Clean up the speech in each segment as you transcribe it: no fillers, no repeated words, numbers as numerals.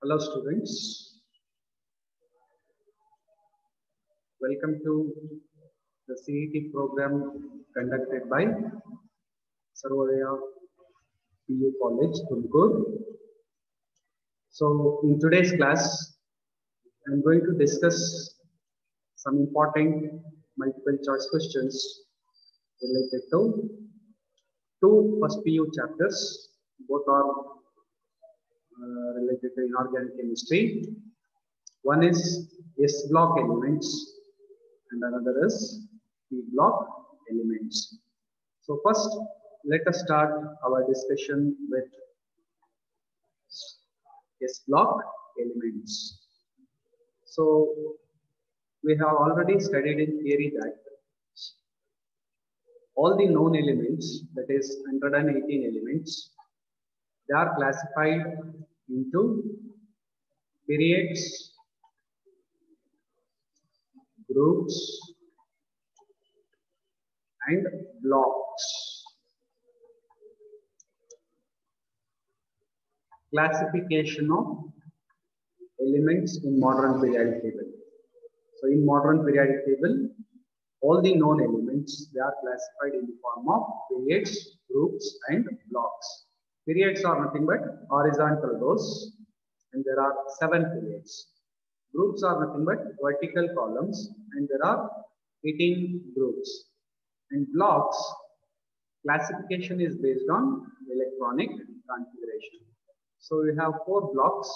Hello students, welcome to the CET program conducted by Sarvodaya PU College, Tumkur. So in today's class, I am going to discuss some important multiple choice questions related to two first PU chapters. Both are related to inorganic chemistry. One is S block elements and another is P block elements. So first, let us start our discussion with S block elements. So we have already studied in theory that all the known elements, that is 118 elements, they are classified into periods, groups, and blocks. Classification of elements in modern periodic table. So in modern periodic table, all the known elements, they are classified in the form of periods, groups, and blocks. Periods are nothing but horizontal rows, and there are 7 periods. Groups are nothing but vertical columns, and there are 18 groups. And blocks, classification is based on electronic configuration. So we have 4 blocks,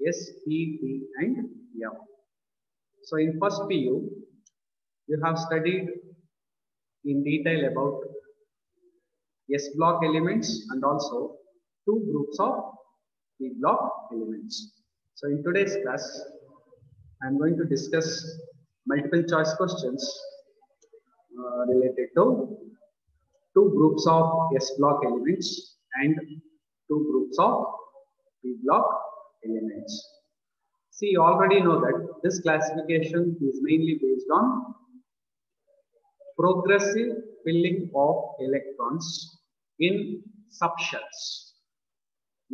S, P, D, and F. So in first PU, you have studied in detail about S block elements and also 2 groups of P block elements. So in today's class, I am going to discuss multiple choice questions related to 2 groups of S block elements and 2 groups of P block elements. See, you already know that this classification is mainly based on progressive filling of electrons in subshells.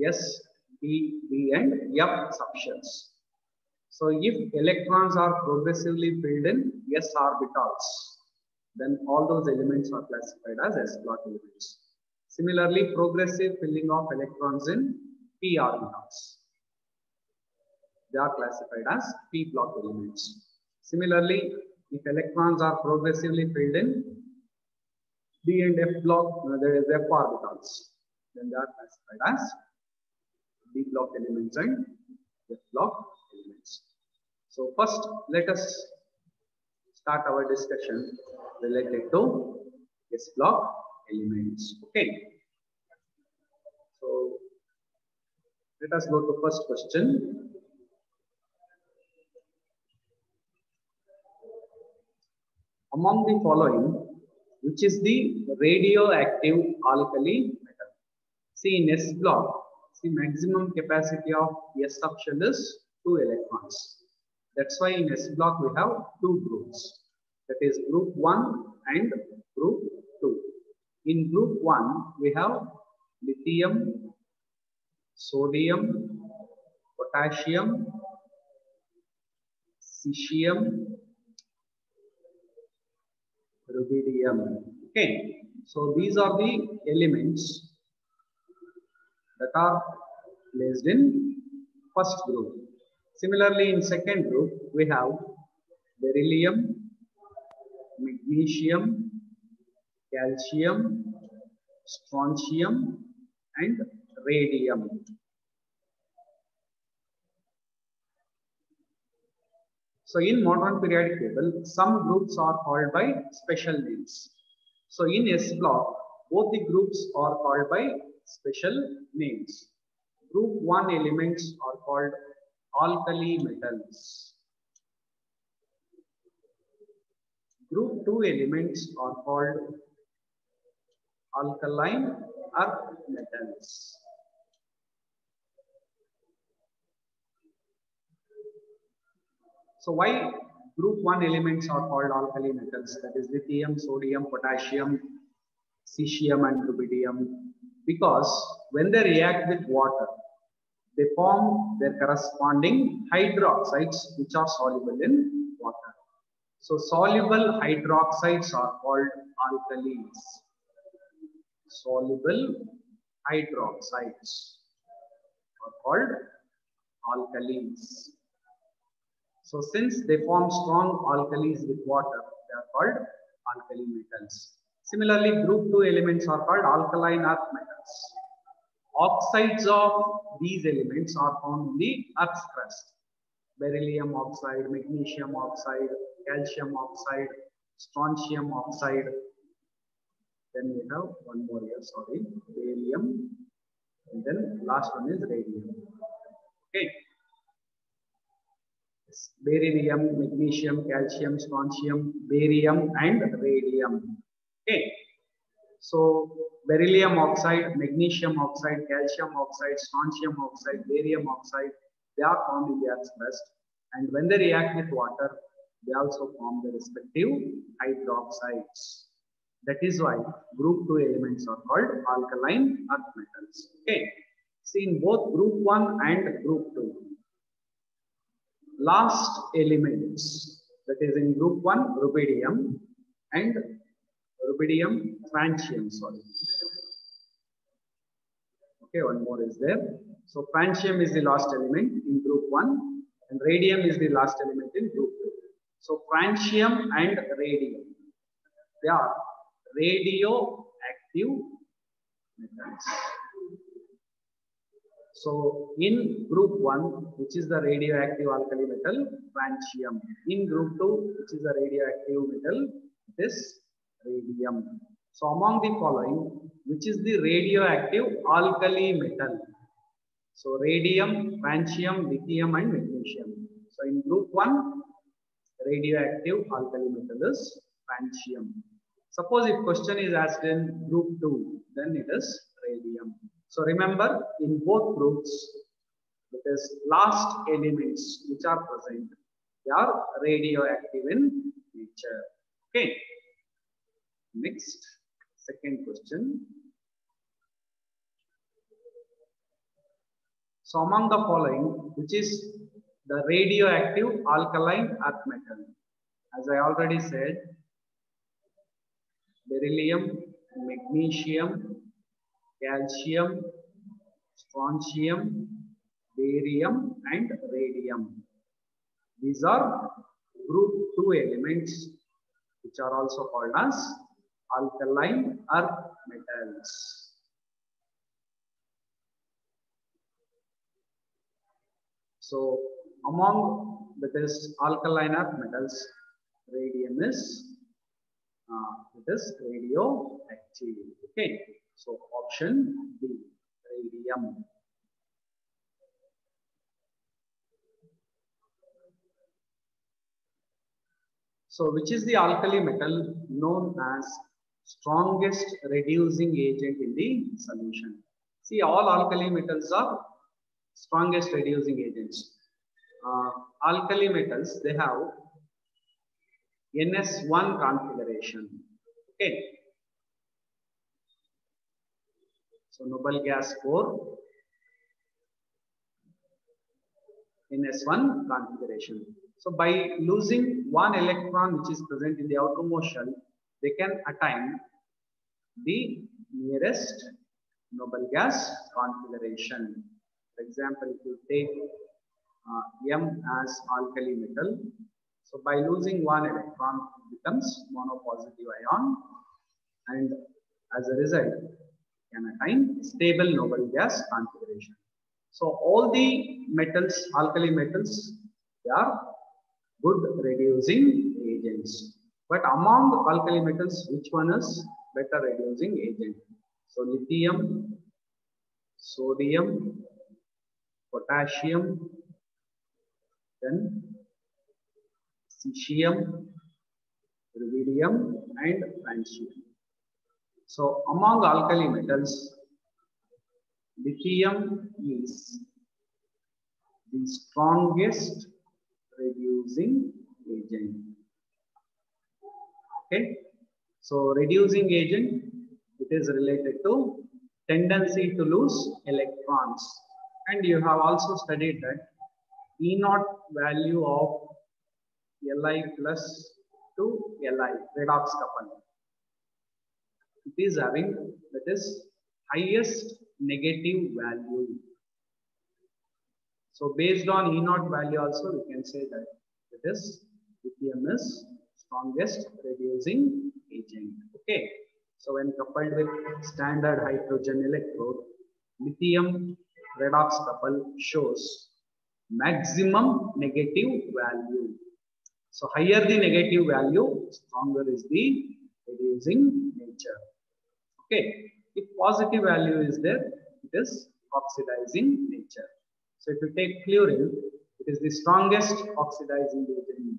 S, P, D, and F subshells. So if electrons are progressively filled in S orbitals, then all those elements are classified as S block elements. Similarly, progressive filling of electrons in P orbitals, they are classified as P block elements. Similarly, if electrons are progressively filled in D and F block, there is F orbitals, then they are classified as D block elements and F block elements. So first, let us start our discussion related to S block elements. Okay. So let us go to first question. Among the following, which is the radioactive alkali metal? See, in S block, the maximum capacity of S subshell is 2 electrons. That's why in S block we have 2 groups. That is group 1 and group 2. In group 1, we have lithium, sodium, potassium, cesium, rubidium. Okay, so these are the elements that are placed in first group. Similarly, in second group, we have beryllium, magnesium, calcium, strontium, and radium. So in modern periodic table, some groups are called by special names. So in S block, both the groups are called by special names. Group 1 elements are called alkali metals. Group 2 elements are called alkaline earth metals. So why group 1 elements are called alkali metals? That is lithium, sodium, potassium, cesium, and rubidium. Because when they react with water, they form their corresponding hydroxides which are soluble in water. So soluble hydroxides are called alkalis. Soluble hydroxides are called alkalis. So since they form strong alkalis with water, they are called alkali metals. Similarly, group 2 elements are called alkaline earth metals. Oxides of these elements are found in the earth's crust. Beryllium oxide, magnesium oxide, calcium oxide, strontium oxide. Then we have one more here, sorry, barium, and then last one is radium. Okay. Beryllium, magnesium, calcium, strontium, barium, and radium. Okay. So beryllium oxide, magnesium oxide, calcium oxide, strontium oxide, barium oxide, they are found in the earth's crust, and when they react with water, they also form the respective hydroxides. That is why group 2 elements are called alkaline earth metals. Okay. See, in both group 1 and group 2, last elements, that is in group 1 rubidium and rubidium francium, sorry. Okay, one more is there. So francium is the last element in group 1 and radium is the last element in group 2. So francium and radium, they are radioactive metals. So in group 1, which is the radioactive alkali metal, francium. In group 2, which is the radioactive metal, it is radium. So among the following, which is the radioactive alkali metal? So radium, francium, lithium, and magnesium. So in group 1, radioactive alkali metal is francium. Suppose if question is asked in group 2, then it is radium. So remember, in both groups, it is last elements which are present, they are radioactive in nature. Okay. Next, second question. So among the following, which is the radioactive alkaline earth metal? As I already said, beryllium, magnesium, calcium, strontium, barium, and radium. These are group 2 elements which are also called as alkaline earth metals. So among this alkaline earth metals, radium is radioactive. Okay. So option B, radium. So which is the alkali metal known as strongest reducing agent in the solution? See, all alkali metals are strongest reducing agents. Alkali metals, they have NS1 configuration. Okay. So noble gas 4, NS1 configuration. So by losing one electron which is present in the outermost shell, they can attain the nearest noble gas configuration. For example, if you take M as alkali metal, so by losing one electron, it becomes monopositive ion, and as a result, can attain stable noble gas configuration. So all the metals, alkali metals, they are good reducing agents. But among alkali metals, which one is better reducing agent? So lithium, sodium, potassium, then cesium, rubidium, and francium. So among alkali metals, lithium is the strongest reducing agent. Okay. So reducing agent, it is related to tendency to lose electrons. And you have also studied that E naught value of Li plus to Li, redox couple. It is having, that is, highest negative value. So based on E naught value also, we can say that it is lithium is strongest reducing agent. Okay. So when coupled with standard hydrogen electrode, lithium redox couple shows maximum negative value. So higher the negative value, stronger is the reducing nature. Okay. If positive value is there, it is oxidizing nature. So if you take fluorine, it is the strongest oxidizing agent.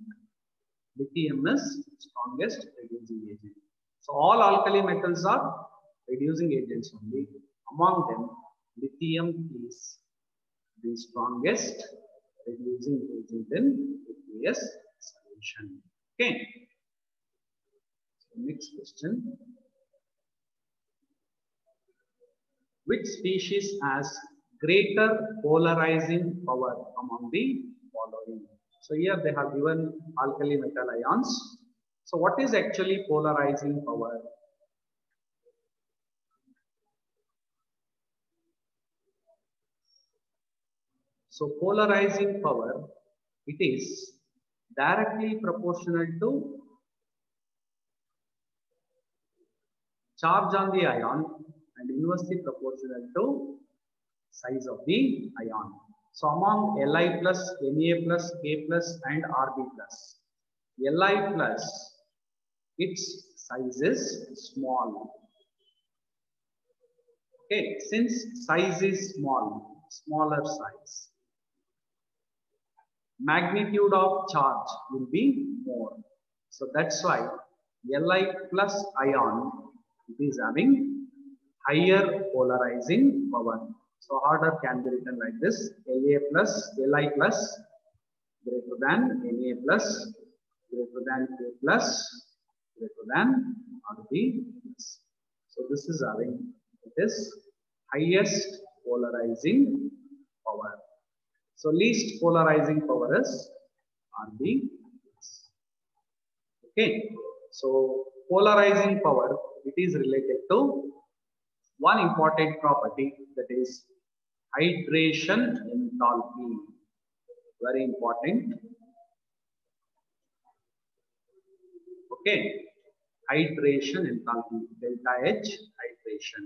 Lithium is strongest reducing agent. So all alkali metals are reducing agents only. Among them, lithium is the strongest reducing agent in aqueous solution. Okay. So next question. Which species has greater polarizing power among the following? So here they have given alkali metal ions. So what is actually polarizing power? So polarizing power, it is directly proportional to charge on the ion and inversely proportional to size of the ion. So among Li plus, Na plus, K plus and Rb plus, Li plus, its size is small. Okay, since size is small, smaller size, magnitude of charge will be more. So that's why Li plus ion, it is having higher polarizing power. So order can be written like this: Li plus greater than Na plus greater than K plus greater than Rb plus. So this is having, it is highest polarizing power. So least polarizing power is Rb plus. Okay. So polarizing power, it is related to one important property, that is hydration enthalpy. Very important. Okay. Hydration enthalpy, delta H hydration.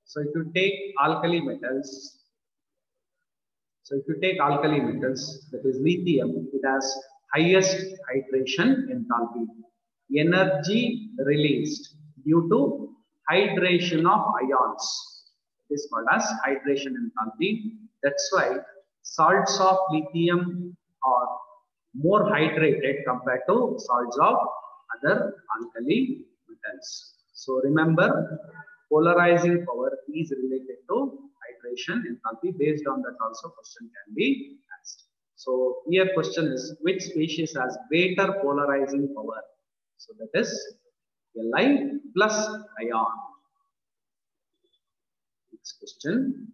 So if you take alkali metals, that is lithium, it has highest hydration enthalpy. Energy released due to hydration of ions. It is called as hydration enthalpy. That's why salts of lithium are more hydrated compared to salts of other alkali metals. So remember, polarizing power is related to hydration enthalpy. Based on that also question can be asked. So here question is, which species has greater polarizing power? So that is Li plus ion. Next question.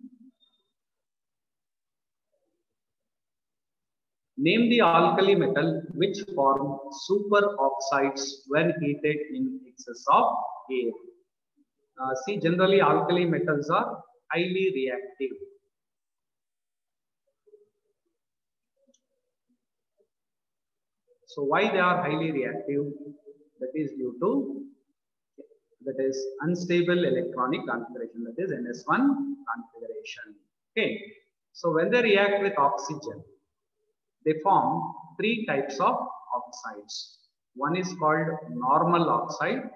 Name the alkali metal which form superoxides when heated in excess of air. See, generally alkali metals are highly reactive. So why they are highly reactive? That is due to unstable electronic configuration, that is NS1 configuration. Okay. So when they react with oxygen, they form three types of oxides. One is called normal oxide.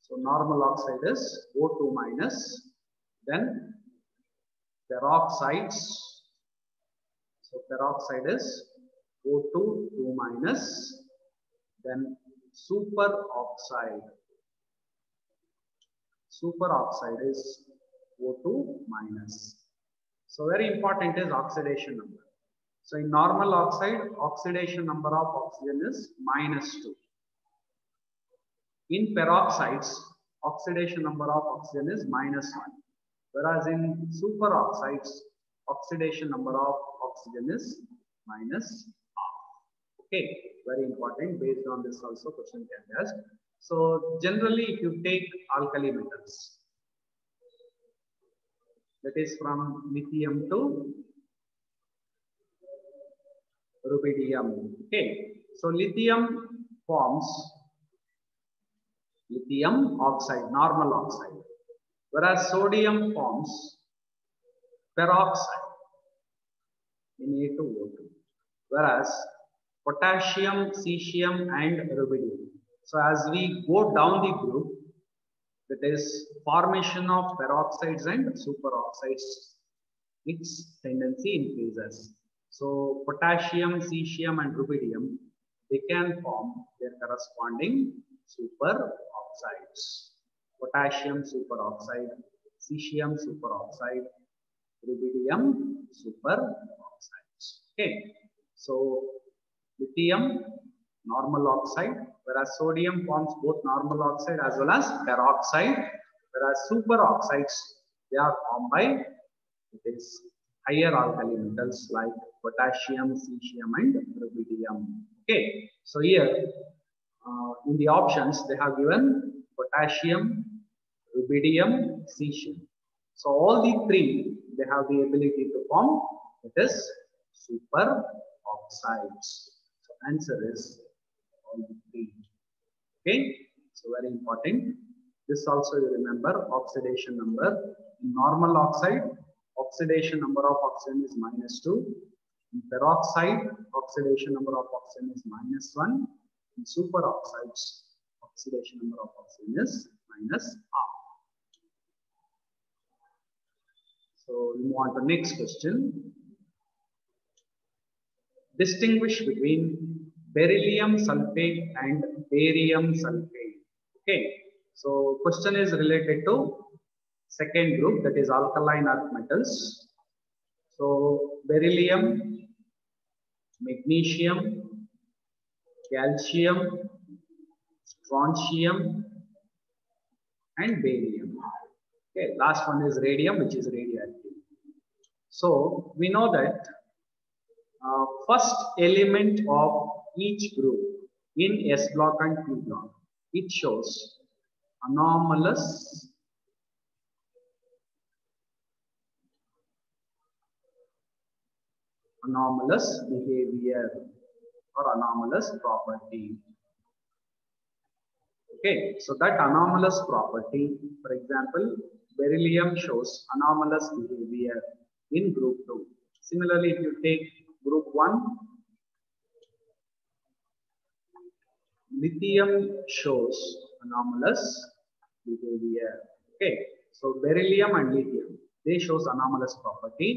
So normal oxide is O2 minus. Then peroxides. So peroxide is O2 2 minus. Then superoxide. Superoxide is O2 minus. So very important is oxidation number. So in normal oxide, oxidation number of oxygen is -2. In peroxides, oxidation number of oxygen is -1, whereas in superoxides, oxidation number of oxygen is -half. Okay, very important. Based on this also question can be asked. So generally if you take alkali metals, that is from lithium to rubidium. Okay, so lithium forms lithium oxide, normal oxide, whereas sodium forms peroxide in A2O2, whereas potassium, cesium and rubidium. So as we go down the group, that is formation of peroxides and superoxides, its tendency increases. So potassium, cesium and rubidium, they can form their corresponding superoxides. Potassium superoxide, cesium superoxide, rubidium superoxides. Okay, so lithium normal oxide, whereas sodium forms both normal oxide as well as peroxide, whereas superoxides, they are formed by higher alkali metals like potassium, cesium and rubidium. Okay, so here in the options they have given potassium, rubidium, cesium. So all the three, they have the ability to form, it is superoxides. So answer is all the three. Okay, so very important. This also you remember, oxidation number. In normal oxide, oxidation number of oxygen is -2. In peroxide, oxidation number of oxygen is -1. In superoxides, oxidation number of oxygen is -half. So we move on to next question. Distinguish between beryllium sulfate and barium sulfate. Okay, so question is related to second group, that is alkaline earth metals. So beryllium, magnesium, calcium, strontium and barium. Okay, last one is radium, which is radioactive. So we know that first element of each group in S block and P block, it shows anomalous behavior or anomalous property. Okay, so that anomalous property, for example, beryllium shows anomalous behavior in group 2. Similarly, if you take group 1, lithium shows anomalous behavior. Okay, so beryllium and lithium, they shows anomalous property.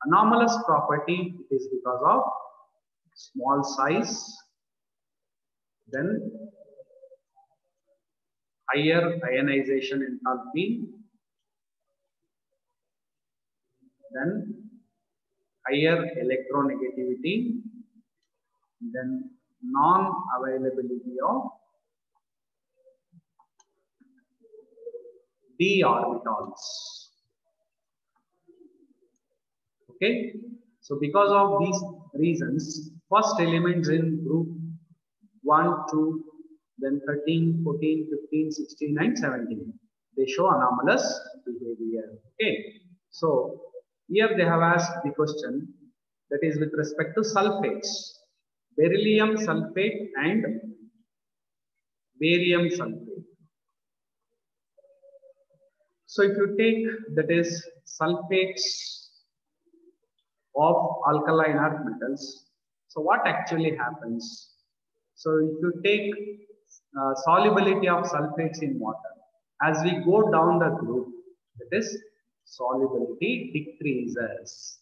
Anomalous property is because of small size, then higher ionization enthalpy, then higher electronegativity, then non-availability of d orbitals. Okay, so because of these reasons, first elements in group 1, 2, then 13, 14, 15, 16 and 17, they show anomalous behavior. Okay, so here they have asked the question that is with respect to sulfates, beryllium sulfate and barium sulfate. So if you take, that is sulfates of alkaline earth metals, so what actually happens? So if you take solubility of sulfates in water, as we go down the group, that is solubility decreases.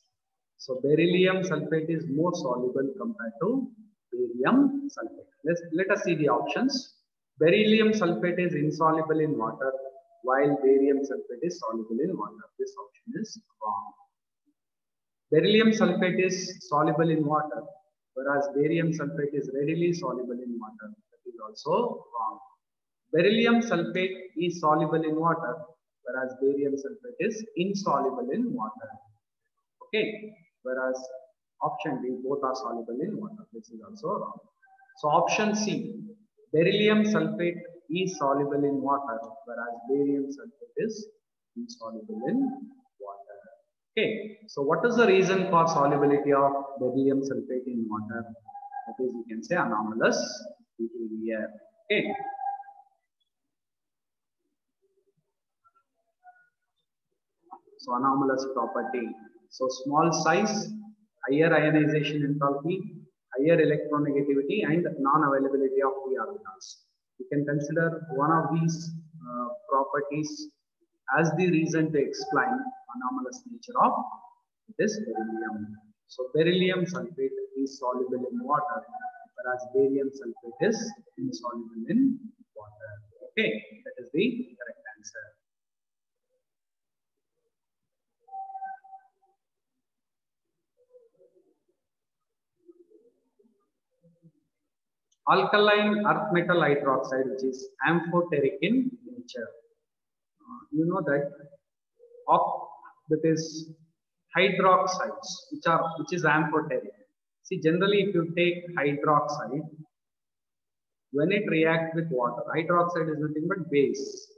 So beryllium sulfate is more soluble compared to barium sulfate. Let us see the options. Beryllium sulfate is insoluble in water, while barium sulfate is soluble in water. This option is wrong. Beryllium sulfate is soluble in water, whereas barium sulfate is readily soluble in water. That is also wrong. Beryllium sulfate is soluble in water, whereas barium sulfate is insoluble in water. Okay, whereas option D, both are soluble in water. This is also wrong. So option C, beryllium sulfate is soluble in water, whereas barium sulfate is insoluble in water. Okay, so what is the reason for solubility of beryllium sulfate in water? That is, you can say anomalous behavior. Okay. So anomalous property. So small size, higher ionization enthalpy, higher electronegativity, and non-availability of p orbitals. You can consider one of these properties as the reason to explain anomalous nature of this beryllium. So beryllium sulfate is soluble in water, whereas barium sulfate is insoluble in water. Okay, that is the correct answer. Alkaline earth metal hydroxide, which is amphoteric in nature. You know that that is hydroxides, which is amphoteric. See, generally, if you take hydroxide, when it reacts with water, hydroxide is nothing but base.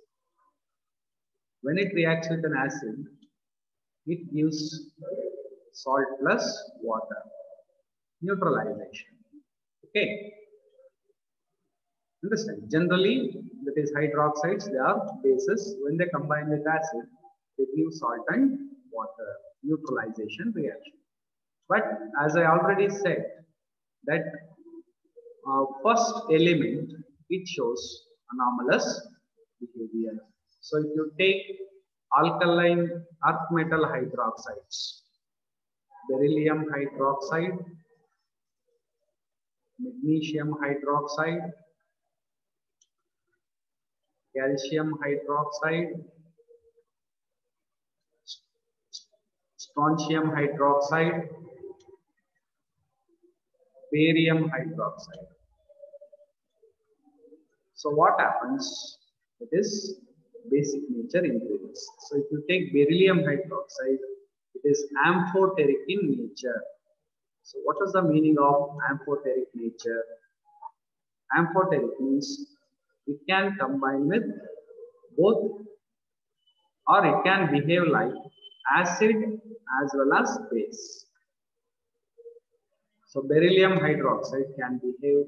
When it reacts with an acid, it gives salt plus water, neutralization. Okay. Understand? Generally, that is hydroxides, they are bases. When they combine with acid, they give salt and water, neutralization reaction. But as I already said, that first element, it shows anomalous behavior. So if you take alkaline earth metal hydroxides, beryllium hydroxide, magnesium hydroxide, calcium hydroxide, strontium hydroxide, barium hydroxide. So what happens? It is basic nature increases. So if you take beryllium hydroxide, it is amphoteric in nature. So what is the meaning of amphoteric nature? Amphoteric means it can combine with both, or it can behave like acid as well as base. So beryllium hydroxide can behave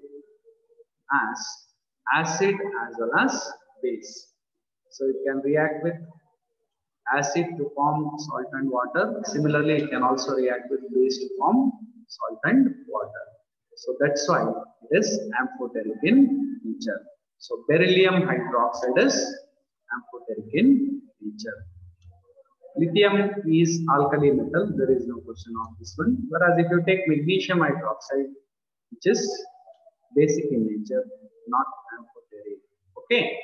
as acid as well as base. So it can react with acid to form salt and water. Similarly, it can also react with base to form salt and water. So that's why it is amphoteric in nature. So beryllium hydroxide is amphoteric in nature. Lithium is alkali metal. There is no question of this one. Whereas if you take magnesium hydroxide, which is basic in nature, not amphoteric. Okay.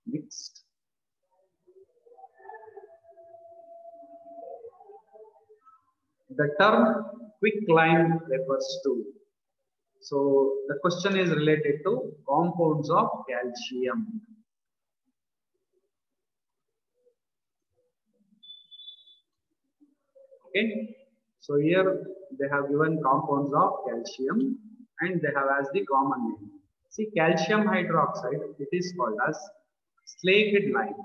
Next. The term quicklime refers to. So the question is related to compounds of calcium. Okay. So here they have given compounds of calcium and they have as the common name. See, calcium hydroxide, it is called as slaked lime.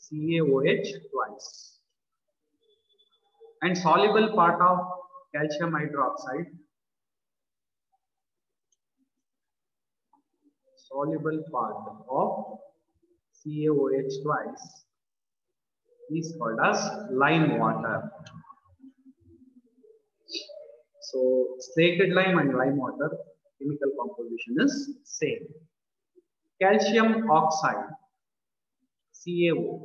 CaOH twice. And soluble part of calcium hydroxide, soluble part of CaOH twice is called as lime water. So slaked lime and lime water chemical composition is same. Calcium oxide, CaO,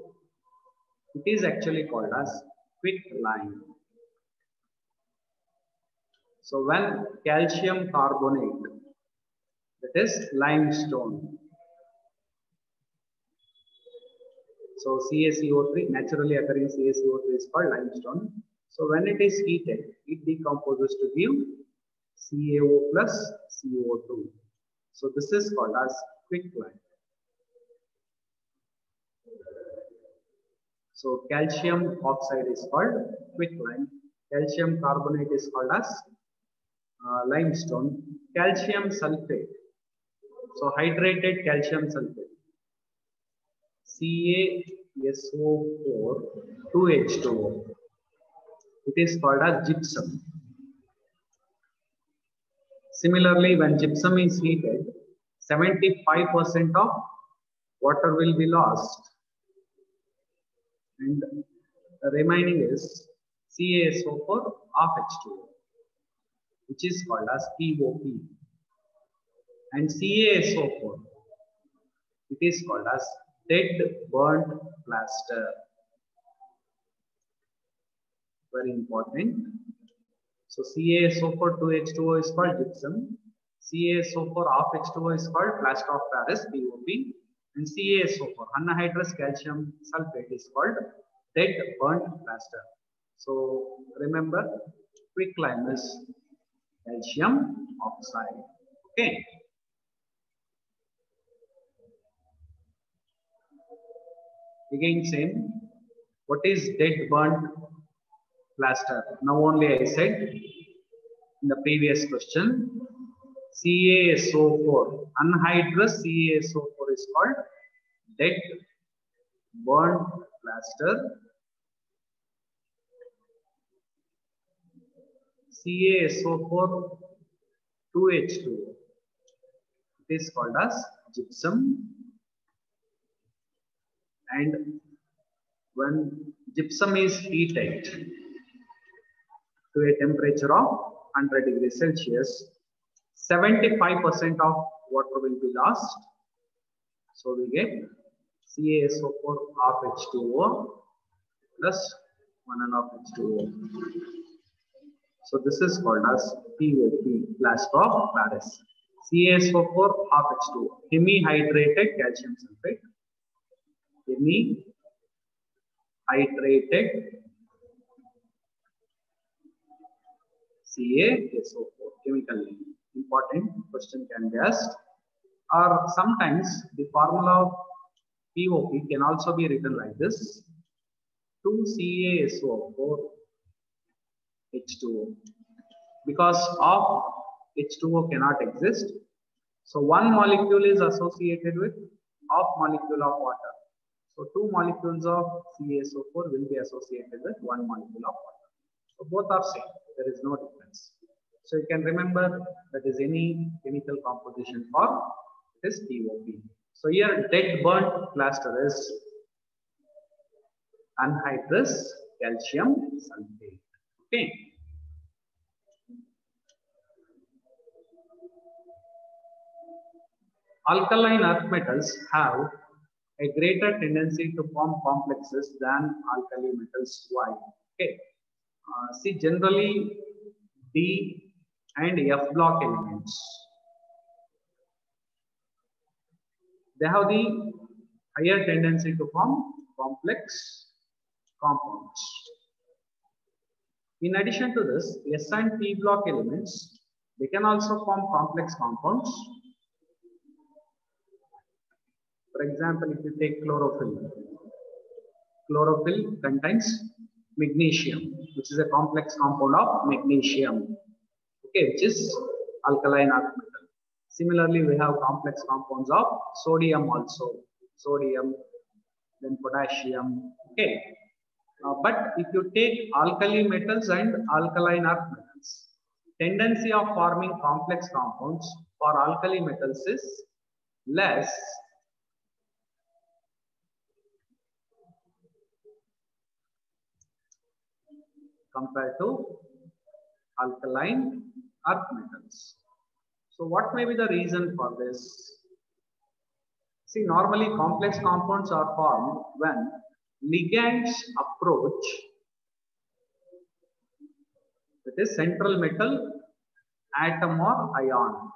it is actually called as quicklime. So when calcium carbonate, that is limestone. So CaCO3, naturally occurring CaCO3 is called limestone. So when it is heated, it decomposes to give CaO plus CO2. So this is called as quicklime. So calcium oxide is called quicklime. Calcium carbonate is called as limestone. Calcium sulfate. So hydrated calcium sulfate. CaSO4 2H2O. It is called as gypsum. Similarly, when gypsum is heated, 75% of water will be lost, and the remaining is CaSO4 half H2O, which is called as POP. And CaSO4, it is called as dead burnt plaster. Very important. So CaSO4 2H2O is called gypsum. CaSO4 half H2O is called plaster of Paris, POP. And CaSO4 anhydrous calcium sulfate is called dead burnt plaster. So remember, quicklime is calcium oxide. Okay. Again same. What is dead burnt plaster? Now only I said in the previous question, CaSO4, anhydrous CaSO4 is called dead burnt plaster. CaSO4 2H2O, it is called as gypsum. And when gypsum is heated to a temperature of 100 degrees Celsius, 75% of water will be lost. So we get CaSO4 half H2O plus 1.5 H2O. So this is called as POP, plaster of Paris. CaSO4 half H2O, hemi-hydrated calcium sulfate. Hemi-hydrated CaSO4, chemical name. Important question can be asked. Or sometimes the formula of POP can also be written like this: 2 CaSO4 H2O. Because of H2O cannot exist, so one molecule is associated with half molecule of water. So 2 molecules of CaSO4 will be associated with 1 molecule of water. So both are same. There is no difference. So you can remember that is any chemical composition for this POP. So here dead burnt plaster is anhydrous calcium sulfate. Okay. Alkaline earth metals have a greater tendency to form complexes than alkali metals. Why? Okay. See, generally D and F block elements, they have the higher tendency to form complex compounds. In addition to this, S and P block elements, they can also form complex compounds. For example, if you take chlorophyll, chlorophyll contains magnesium, which is a complex compound of magnesium, okay, which is alkaline earth metal. Similarly, we have complex compounds of sodium also, sodium, then potassium, okay. But if you take alkali metals and alkaline earth metals, tendency of forming complex compounds for alkali metals is less compared to alkaline earth metals. So what may be the reason for this? See, normally complex compounds are formed when ligands approach with a central metal atom or ion.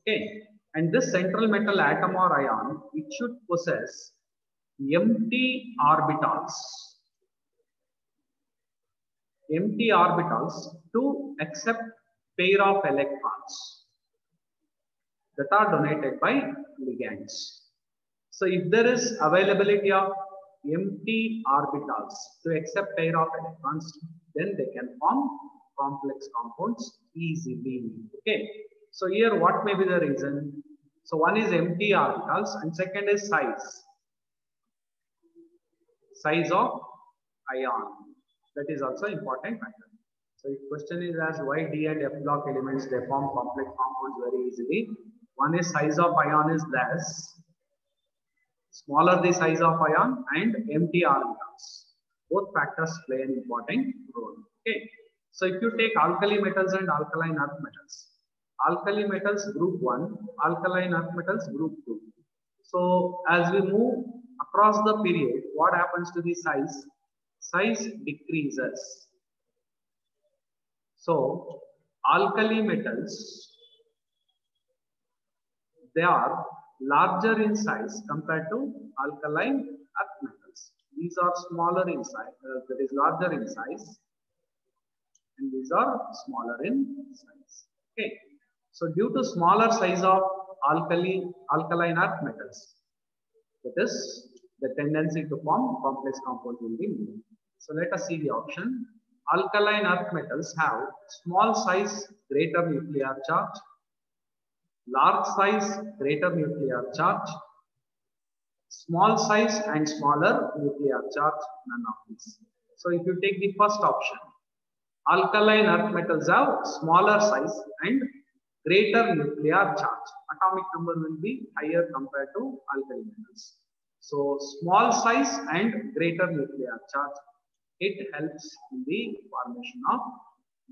Okay, and this central metal atom or ion, it should possess empty orbitals. empty orbitals to accept pair of electrons that are donated by ligands. So if there is availability of empty orbitals to accept pair of electrons, then they can form complex compounds easily. Okay. So here what may be the reason? So one is empty orbitals and second is size of ion. That is also important factor. So if question is as why D and F block elements they form complex compounds very easily. One is size of ion is less, smaller the size of ion and empty orbitals. Both factors play an important role. Okay. So if you take alkali metals and alkaline earth metals, alkali metals group 1, alkaline earth metals group 2. So as we move across the period, what happens to the size? Size decreases. So alkali metals, they are larger in size compared to alkaline earth metals. These are smaller in size, that is larger in size, and these are smaller in size. Okay. So due to smaller size of alkaline earth metals, that is the tendency to form complex compounds will be more. So let us see the option. Alkaline earth metals have small size, greater nuclear charge, large size, greater nuclear charge, small size and smaller nuclear charge, none of these. So if you take the first option, alkaline earth metals have smaller size and greater nuclear charge. Atomic number will be higher compared to alkali metals. So small size and greater nuclear charge, it helps in the formation of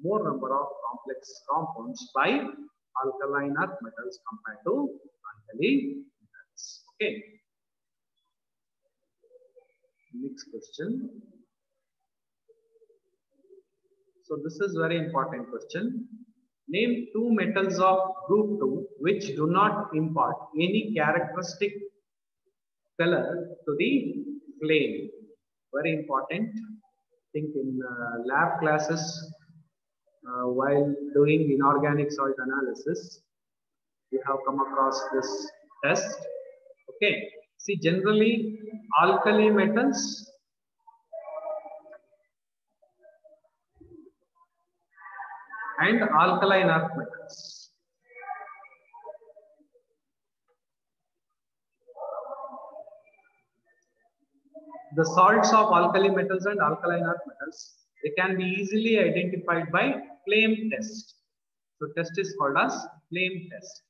more number of complex compounds by alkaline earth metals compared to alkali metals. Okay. Next question. So this is very important question. Name two metals of group 2 which do not impart any characteristic color to the flame. Very important. I think in lab classes, while doing inorganic soil analysis, we have come across this test. Okay. See, generally alkali metals and alkaline earth metals, the salts of alkali metals and alkaline earth metals, they can be easily identified by flame test. So test is called as flame test.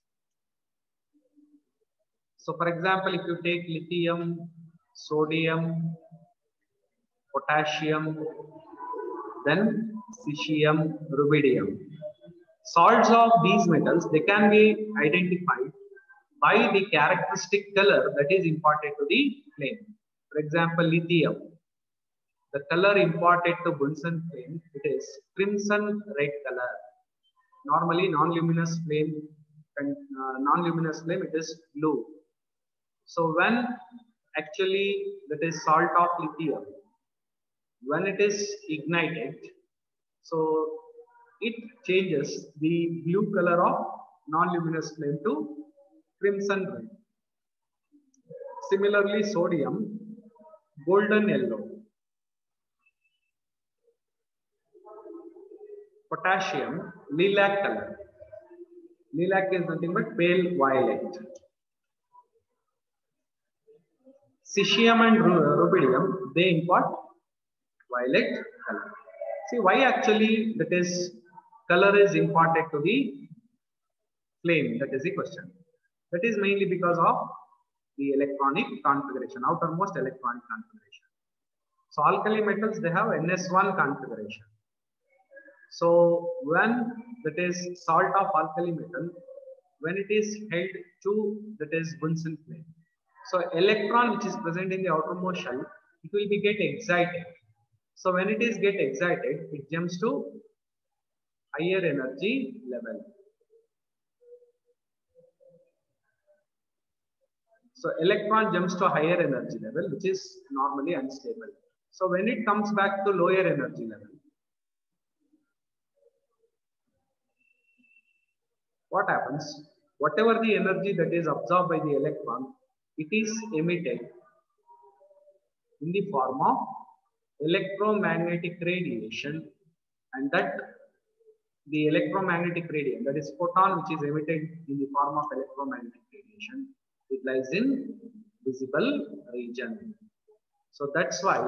So for example, if you take lithium, sodium, potassium, then cesium, rubidium. Salts of these metals, they can be identified by the characteristic color that is imparted to the flame. For example, lithium, the color imparted to Bunsen flame, it is crimson red color. Normally non-luminous flame, it is blue. So when actually that is salt of lithium, when it is ignited, so it changes the blue color of non-luminous flame to crimson red. Similarly, sodium, golden yellow. Potassium, lilac color. Lilac is nothing but pale violet. Cesium and rubidium, they impart violet color. See why actually that is color is imparted to the flame, that is the question. That is mainly because of the electronic configuration, outermost electronic configuration. So alkali metals, they have NS1 configuration. So when that is salt of alkali metal, when it is held to that is Bunsen flame, so electron which is present in the outermost shell, it will be get excited. So when it is get excited, it jumps to higher energy level. So electron jumps to higher energy level, which is normally unstable. So when it comes back to lower energy level, what happens? Whatever the energy that is absorbed by the electron, it is emitted in the form of electromagnetic radiation, and that the electromagnetic radiation, that is photon, which is emitted in the form of electromagnetic radiation, it lies in visible region. So that's why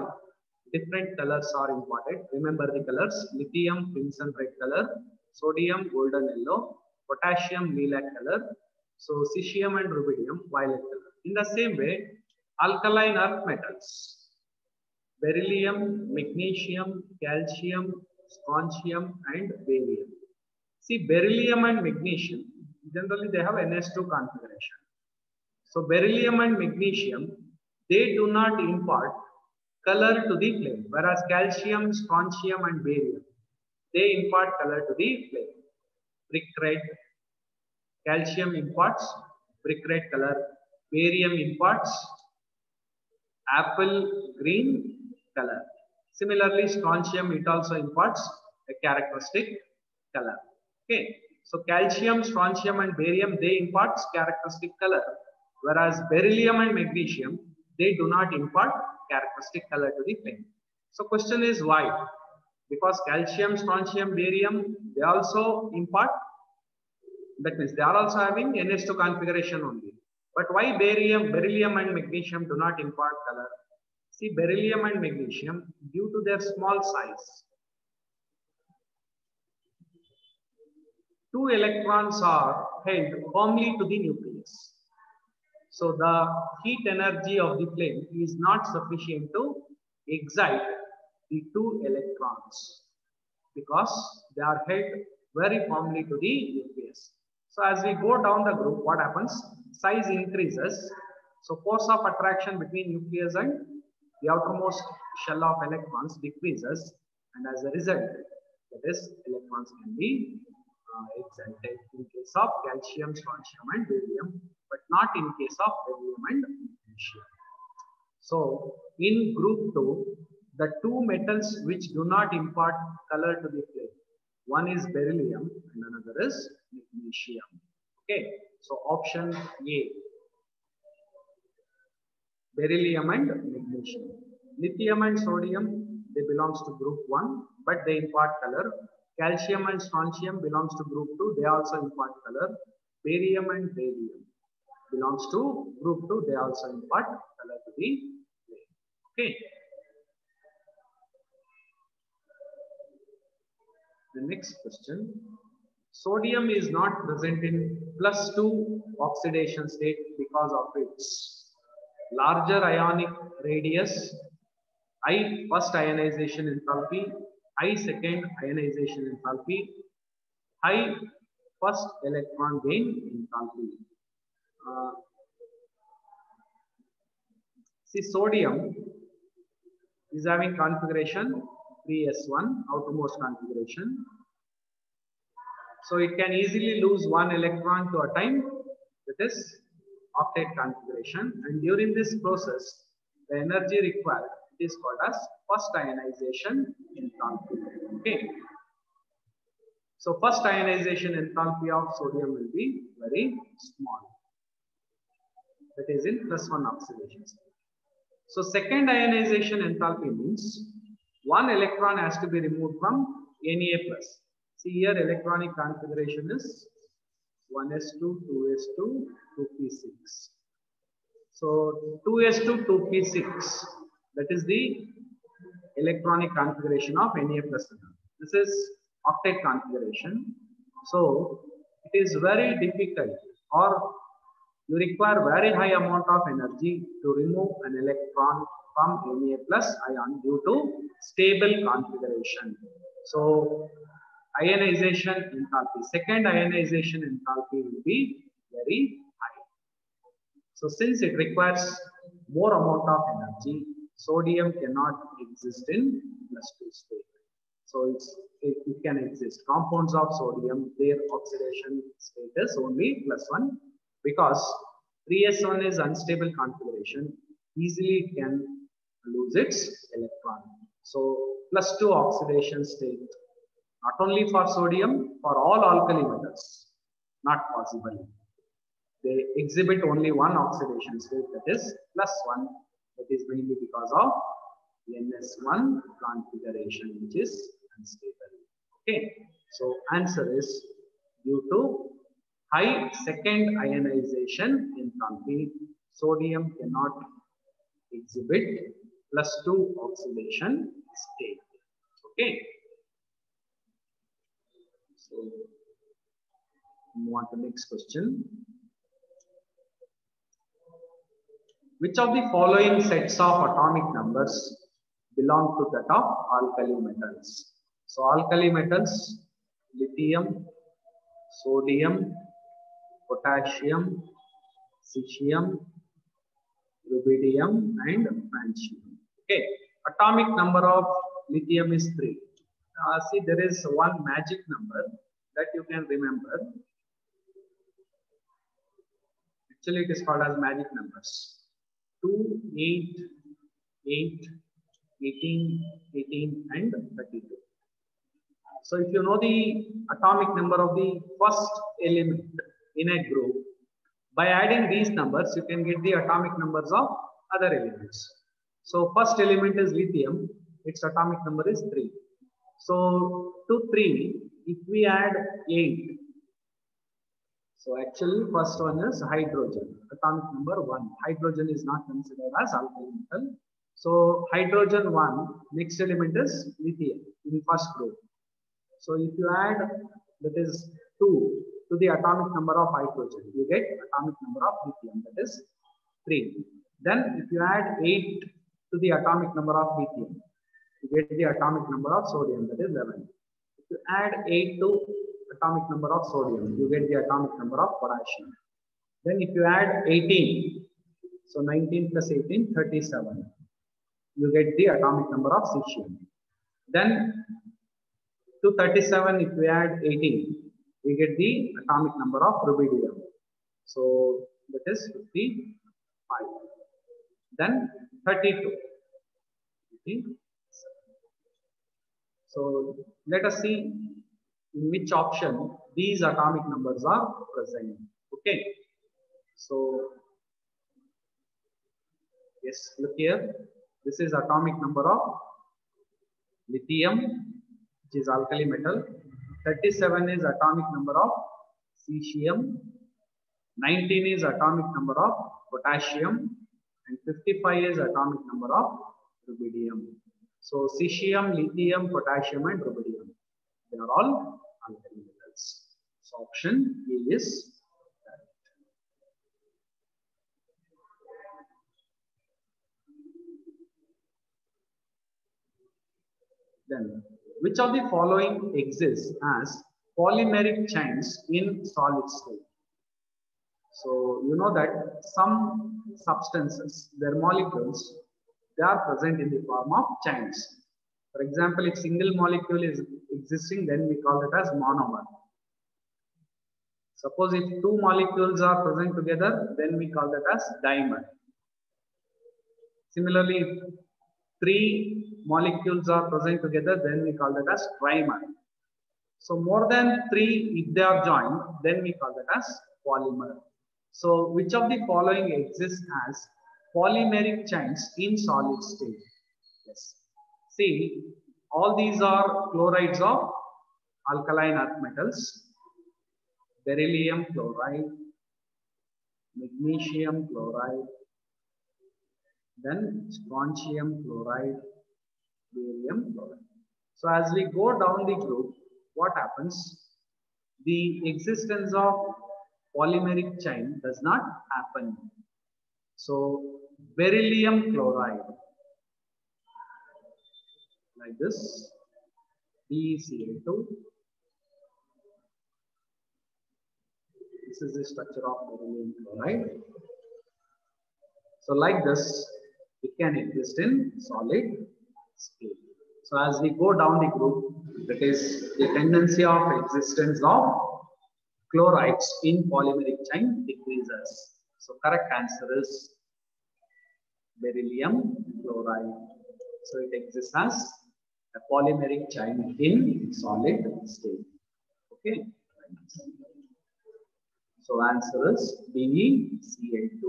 different colors are important. Remember the colors: lithium crimson red color, sodium golden yellow, potassium lilac color, so cesium and rubidium violet color. In the same way, alkaline earth metals: beryllium, magnesium, calcium, strontium, and barium. See, beryllium and magnesium, generally they have NS2 configuration. So beryllium and magnesium, they do not impart color to the flame, whereas calcium, strontium, and barium, they impart color to the flame. Brick red, calcium imparts brick red color, barium imparts apple green color. Similarly, strontium, it also imparts a characteristic color. Okay, so calcium, strontium, and barium, they impart characteristic color, whereas beryllium and magnesium, they do not impart characteristic color to the flame. So question is why? Because calcium, strontium, barium, they also impart, that means they are also having NS2 configuration only. But why beryllium and magnesium do not impart color? See, beryllium and magnesium, due to their small size, 2 electrons are held firmly to the nucleus. So the heat energy of the flame is not sufficient to excite the 2 electrons because they are held very firmly to the nucleus. So as we go down the group, what happens? Size increases. So force of attraction between nucleus and the outermost shell of electrons decreases, and as a result, that is, electrons can be excited in case of calcium, strontium, and barium, but not in case of beryllium and magnesium. So in group 2, the 2 metals which do not impart color to the flame, one is beryllium and another is magnesium. Okay, so option A, beryllium and magnesium. Lithium and sodium, they belongs to group 1, but they impart color. Calcium and strontium belongs to group 2, they also impart color. Barium and radium belongs to group 2, they also impart color to the flame. Okay. The next question. Sodium is not present in +2 oxidation state because of its larger ionic radius, high first ionization enthalpy, high second ionization enthalpy, high first electron gain enthalpy. See, sodium is having configuration 3s1, outermost configuration. So it can easily lose 1 electron to a time, that is octet configuration, and during this process, the energy required is called as first ionization enthalpy. Okay. So first ionization enthalpy of sodium will be very small. That is in +1 oxidation state. So second ionization enthalpy means 1 electron has to be removed from Na+. See here, electronic configuration is 1s2, 2s2, 2p6. So 2s2, 2p6, that is the electronic configuration of Na+. This is octet configuration. So it is very difficult, or you require very high amount of energy to remove an electron from Na+ ion due to stable configuration. So ionization enthalpy, second ionization enthalpy will be very high. So since it requires more amount of energy, sodium cannot exist in +2 state. So it can exist. Compounds of sodium, their oxidation state is only +1, because 3s1 is unstable configuration. Easily it can lose its electron. So +2 oxidation state, not only for sodium, for all alkali metals. Not possible. They exhibit only one oxidation state, that is +1. That is mainly because of NS1 configuration, which is unstable. Okay, so answer is due to high second ionization enthalpy, sodium cannot exhibit +2 oxidation state. Okay, so move on to the next question. Which of the following sets of atomic numbers belong to that of alkali metals? So alkali metals: lithium, sodium, potassium, cesium, rubidium, and francium. Okay, atomic number of lithium is 3. See, there is one magic number that you can remember. Actually, it is called as magic numbers. 2, 8, 8, 18, 18, and 32. So if you know the atomic number of the first element in a group, by adding these numbers, you can get the atomic numbers of other elements. So first element is lithium, its atomic number is 3. So to 3, if we add 8, so actually first one is hydrogen, atomic number 1. Hydrogen is not considered as alkali metal. So hydrogen 1, next element is lithium in first group. So if you add, that is 2 to the atomic number of hydrogen, you get atomic number of lithium, that is 3. Then if you add 8 to the atomic number of lithium, you get the atomic number of sodium, that is 11. If you add 8 to atomic number of sodium, you get the atomic number of potassium. Then if you add 18, so 19 plus 18, 37, you get the atomic number of cesium. Then to 37, if we add 18, we get the atomic number of rubidium. So that is 55. Then 32. So let us see in which option these atomic numbers are present. Okay. So yes, look here. This is atomic number of lithium, which is alkali metal. 37 is atomic number of cesium. 19 is atomic number of potassium. And 55 is atomic number of rubidium. So cesium, lithium, potassium, and rubidium, they are all alkali metals. So option A is correct. Then, which of the following exists as polymeric chains in solid state? So you know that some substances, their molecules, they are present in the form of chains. For example, if single molecule is existing, then we call it as monomer. Suppose if two molecules are present together, then we call that as dimer. Similarly, if three molecules are present together, then we call that as trimer. So more than 3, if they are joined, then we call that as polymer. So which of the following exists as polymeric chains in solid state? Yes. See, all these are chlorides of alkaline earth metals. Beryllium chloride, magnesium chloride, then strontium chloride, barium chloride. So as we go down the group, what happens? The existence of polymeric chain does not happen. So beryllium chloride, like this, BeCl2. This is the structure of beryllium chloride. So like this, it can exist in solid state. So as we go down the group, that is the tendency of existence of chlorides in polymeric chain decreases. So correct answer is beryllium chloride. So it exists as a polymeric chain in solid state. Okay. So answer is BeCl2.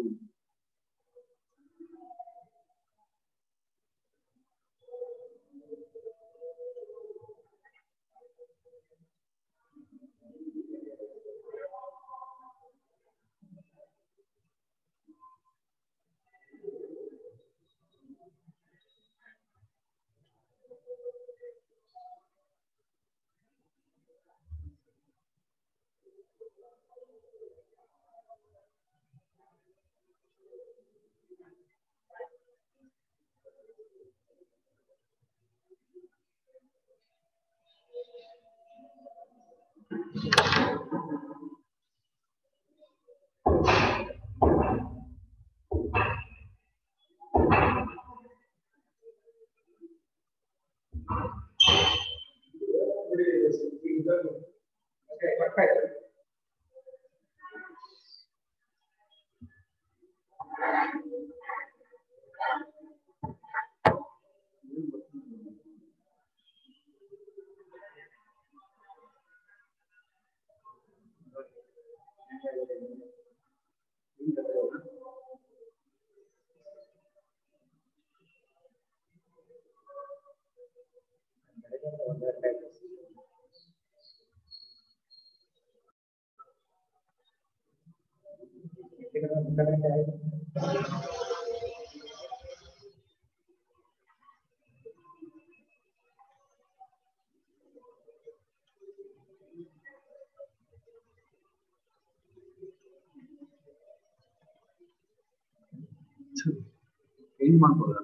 End ಮಾಡ್ಬೋದಾ?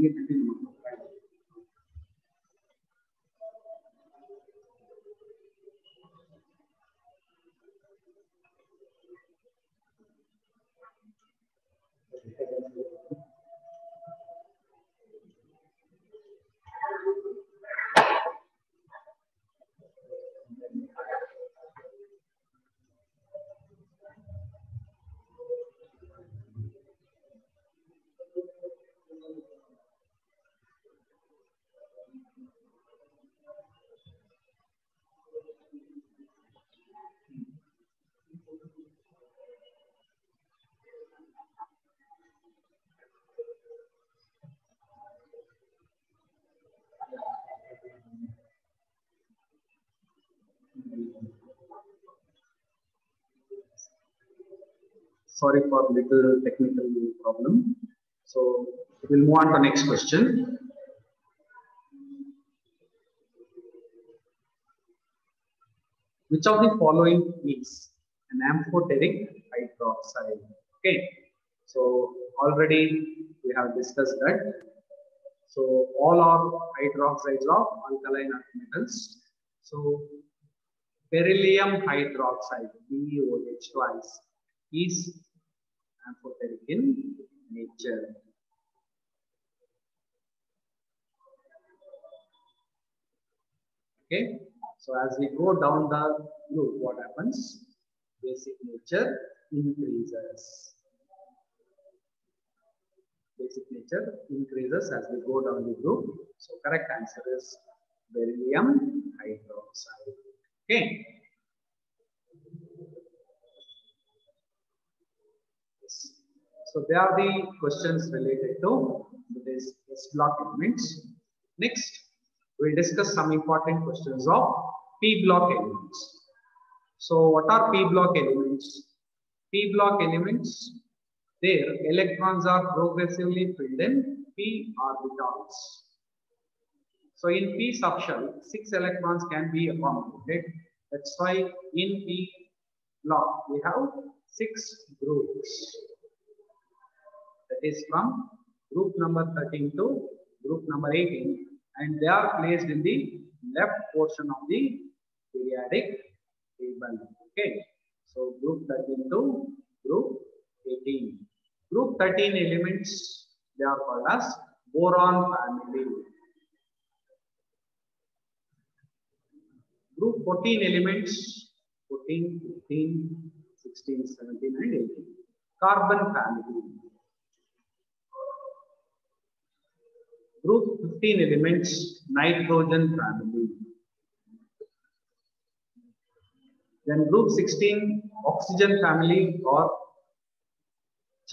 ಈಗ continue ಮಾಡ್ಬೋದು. Sorry for little technical problem. So we'll move on to next question. Which of the following is an amphoteric hydroxide? Okay, so already we have discussed that. So all are hydroxides of alkaline earth metals. So beryllium hydroxide, BeOH twice, is amphoteric in nature. Okay, so as we go down the group, what happens? Basic nature increases. Basic nature increases as we go down the group. So correct answer is beryllium hydroxide. Okay. So they are the questions related to this S-block elements. Next, we'll discuss some important questions of P-block elements. So what are P-block elements? P-block elements, their electrons are progressively filled in p orbitals. So in p subshell, 6 electrons can be accommodated. That's why in P-block we have 6 groups. That is from group number 13 to group number 18, and they are placed in the left portion of the periodic table. Okay, so group 13 to group 18. Group 13 elements, they are called as boron family. Group 14 elements, 14, 15, 16, 17 and 18. Carbon family. Group 15 elements, nitrogen family. Then group 16, oxygen family or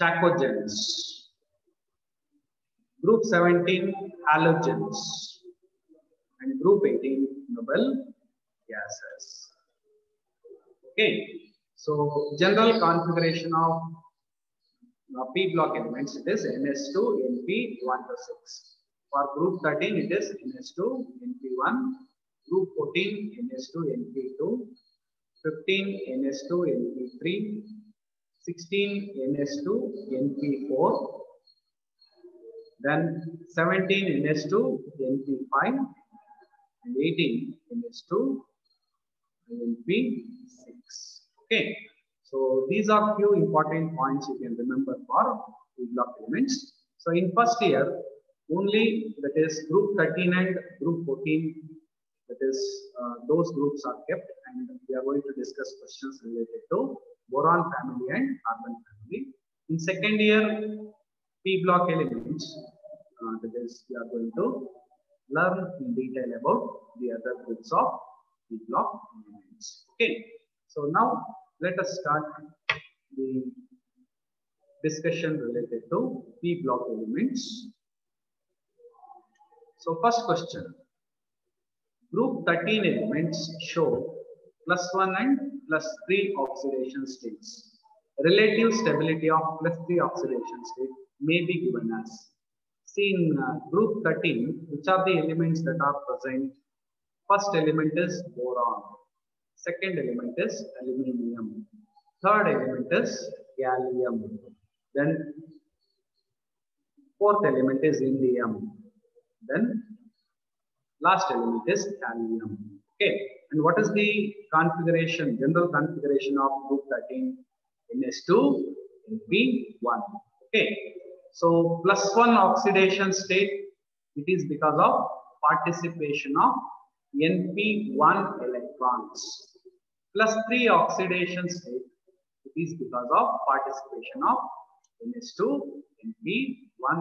chalcogens. Group 17, halogens. And group 18, noble gases. Okay, so general configuration of P block elements, it is NS2, NP 1 to 6. For group 13, it is NS2, NP1. Group 14, NS2, NP2. 15, NS2, NP3. 16, NS2, NP4. Then 17, NS2, NP5. And 18, NS2, NP6. Okay. So these are few important points you can remember for P block elements. So in first year, only that is group 13 and group 14, that is those groups are kept, and we are going to discuss questions related to boron family and carbon family. In second year, P block elements, that is we are going to learn in detail about the other groups of P block elements. Okay, so now let us start the discussion related to P block elements. So first question, group 13 elements show +1 and +3 oxidation states. Relative stability of +3 oxidation state may be given as. See in group 13, which are the elements that are present? First element is boron. Second element is aluminium. Third element is gallium. Then fourth element is indium. Then last element is thallium. Okay. And what is the configuration, general configuration of group 13? NS2, NP1. Okay. So +1 oxidation state, it is because of participation of NP1 electrons. +3 oxidation state, it is because of participation of NS2, NP1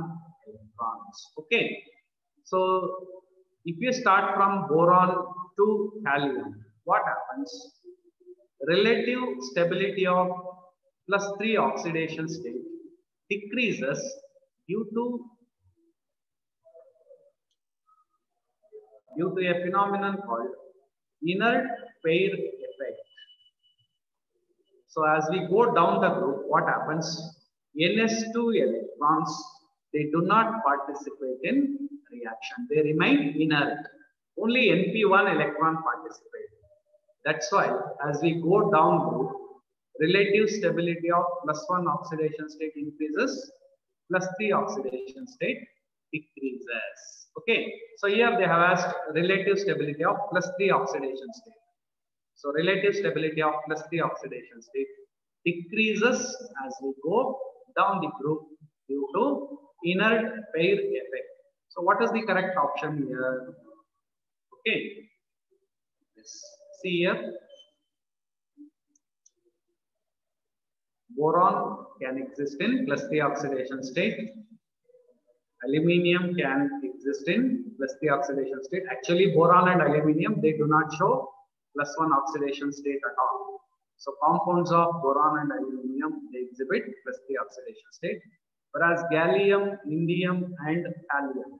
electrons. Okay. So if you start from boron to thallium, what happens? Relative stability of +3 oxidation state decreases due to a phenomenon called inert pair effect. So as we go down the group, what happens? NS2 electrons, they do not participate in reaction. They remain inert. Only NP1 electron participate. That's why as we go down group, relative stability of +1 oxidation state increases, +3 oxidation state decreases. Okay. So here they have asked relative stability of +3 oxidation state. So relative stability of +3 oxidation state decreases as we go down the group due to inert pair effect. So what is the correct option here? Okay. Yes. See here. Boron can exist in +3 oxidation state. Aluminium can exist in +3 oxidation state. Actually, boron and aluminium, they do not show +1 oxidation state at all. So compounds of boron and aluminium, they exhibit +3 oxidation state. Whereas gallium, indium and thallium,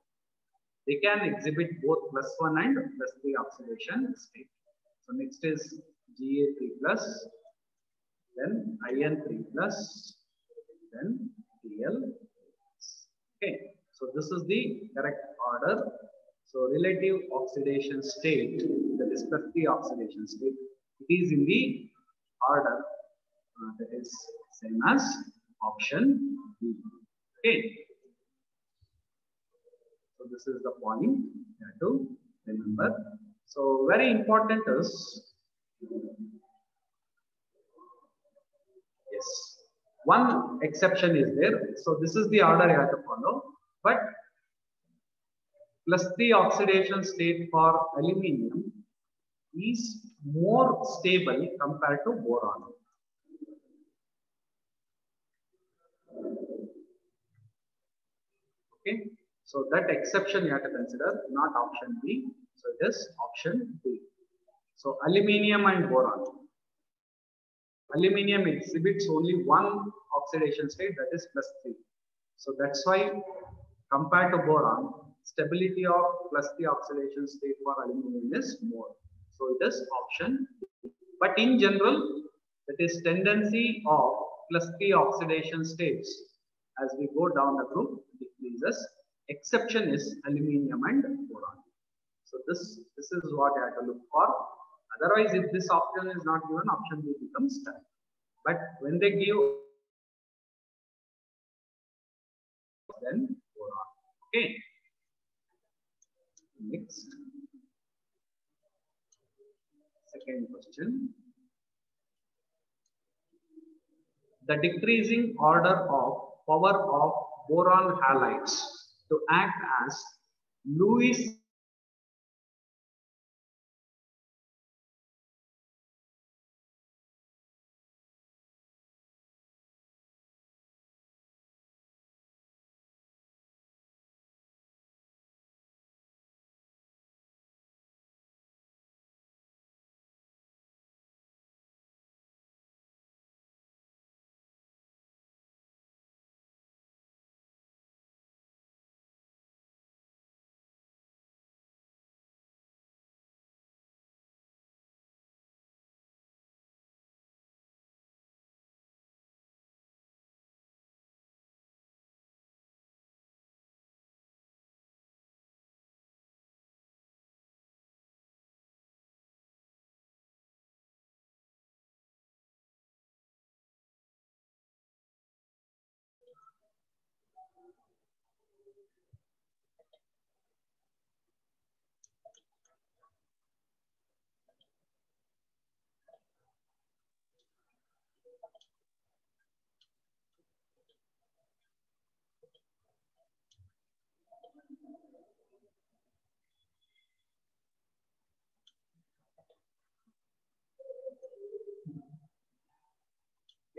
they can exhibit both +1 and +3 oxidation state. So next is Ga3+, then In3+, then Cl. Okay, so this is the correct order. So relative oxidation state, that is +3 oxidation state, it is in the order that is same as option B. Okay. So this is the point you have to remember. So very important is, yes, one exception is there. So this is the order you have to follow. But +3 oxidation state for aluminium is more stable compared to boron. Okay. So that exception you have to consider, not option B. So it is option B. So aluminium and boron. Aluminium exhibits only one oxidation state, that is +3. So that's why compared to boron, stability of +3 oxidation state for aluminium is more. So it is option B. But in general, that is tendency of +3 oxidation states as we go down the group decreases. Exception is aluminium and boron. So this is what I have to look for. Otherwise, if this option is not given, option B becomes done. But when they give, then boron. Okay. Next, second question. The decreasing order of power of boron halides to act as Lewis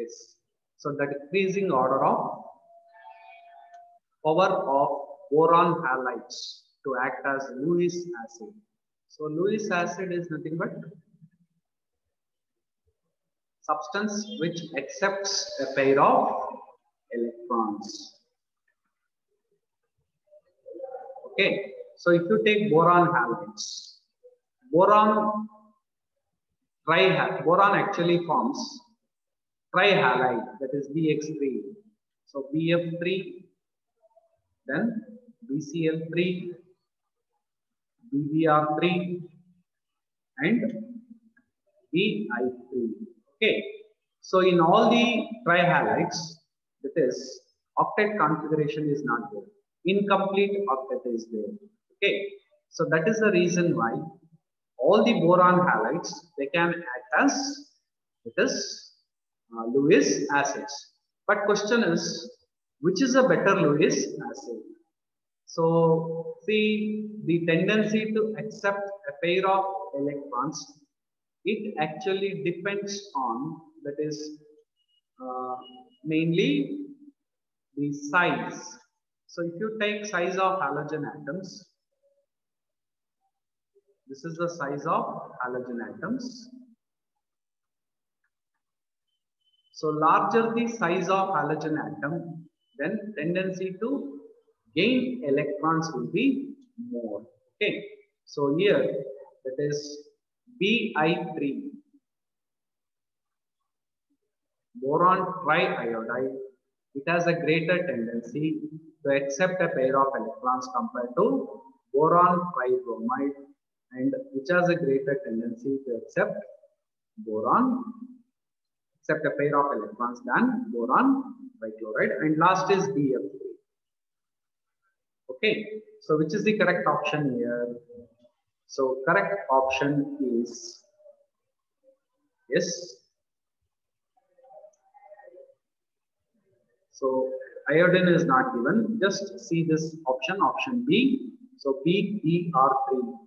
Yes. So the decreasing order of power of boron halides to act as Lewis acid. So Lewis acid is nothing but substance which accepts a pair of electrons. Okay. So if you take boron halides, boron boron actually forms trihalide, that is BX3. So BF3, then BCl3, BBr3, and BI3. Okay. So in all the trihalides, that is octet configuration is not there. Incomplete octet is there. Okay. So that is the reason why all the boron halides, they can act as Lewis acids. But question is, which is a better Lewis acid? So see, the tendency to accept a pair of electrons, it actually depends on, that is mainly the size. So if you take size of halogen atoms, this is the size of halogen atoms. So larger the size of halogen atom, then tendency to gain electrons will be more. Okay. So here that is Bi3, boron triiodide. It has a greater tendency to accept a pair of electrons compared to boron tribromide, and which has a greater tendency to accept a pair of electrons than boron trichloride, and last is BF3. Okay, so which is the correct option here? So correct option is yes. So iodine is not given. Just see this option, option B. So BBr3,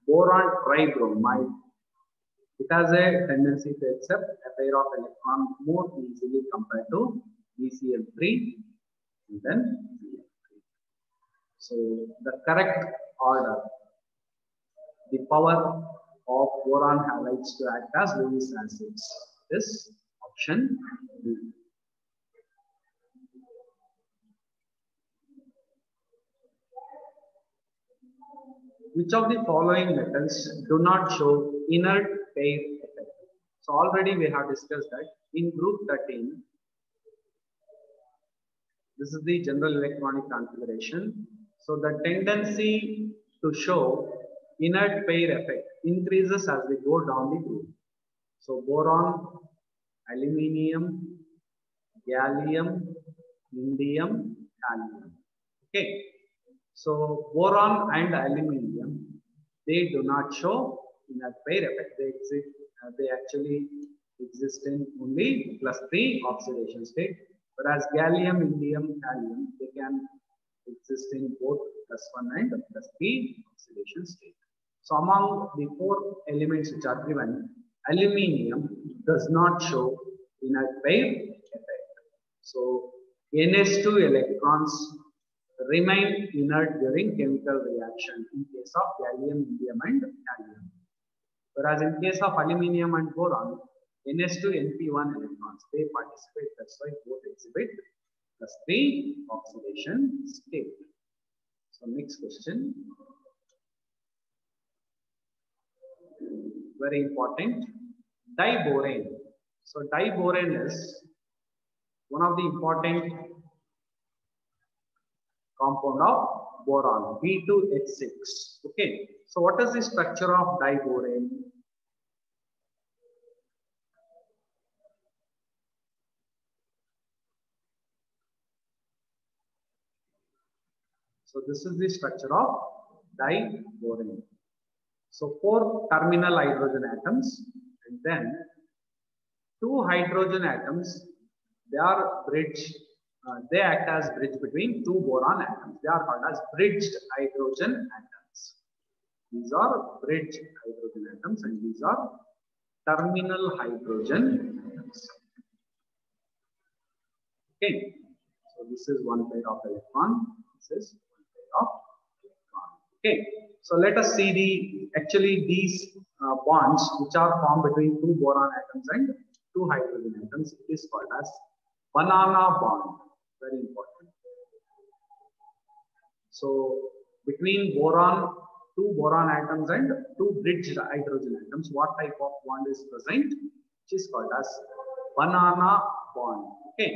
boron tribromide. It has a tendency to accept a pair of electrons more easily compared to BCl3 and then BF3. So the correct order, the power of boron halides to act as Lewis acids is Option B. Which of the following metals do not show inert pair effect? So already we have discussed that in group 13, this is the general electronic configuration. So the tendency to show inert pair effect increases as we go down the group. So boron, aluminium, gallium, indium, thallium. Okay. So boron and aluminium, they do not show inert pair effect. They actually exist in only +3 oxidation state. Whereas gallium, indium, thallium, they can exist in both +1 and +3 oxidation state. So among the 4 elements which are given, aluminium does not show inert pair effect. So NS2 electrons remain inert during chemical reaction in case of gallium, indium and thallium. Whereas in case of aluminium and boron, NS2, NP1 electrons, they participate, that's why both exhibit +3 oxidation state. So next question. Very important. Diborane. So diborane is one of the important compound of boron, B2H6. Okay. So what is the structure of diborane? So this is the structure of diborane. So 4 terminal hydrogen atoms and then 2 hydrogen atoms. They are bridge. They act as bridge between 2 boron atoms. They are called as bridged hydrogen atoms. These are bridged hydrogen atoms and these are terminal hydrogen atoms. Okay. So this is one pair of electron. This is one pair of electron. Okay. So let us see these bonds which are formed between 2 boron atoms and 2 hydrogen atoms. It is called as banana bond. Very important. So between 2 boron atoms and 2 bridged hydrogen atoms, what type of bond is present? Which is called as banana bond. Okay.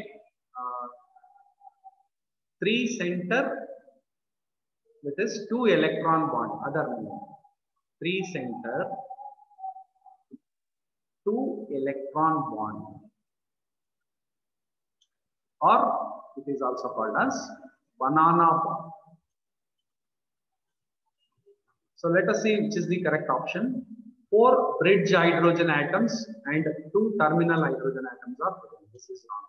3 center, that is 2 electron bond. Other name. 3 center, 2 electron bond. Or it is also called as banana bond. So let us see which is the correct option. 4 bridge hydrogen atoms and 2 terminal hydrogen atoms are present. This is wrong.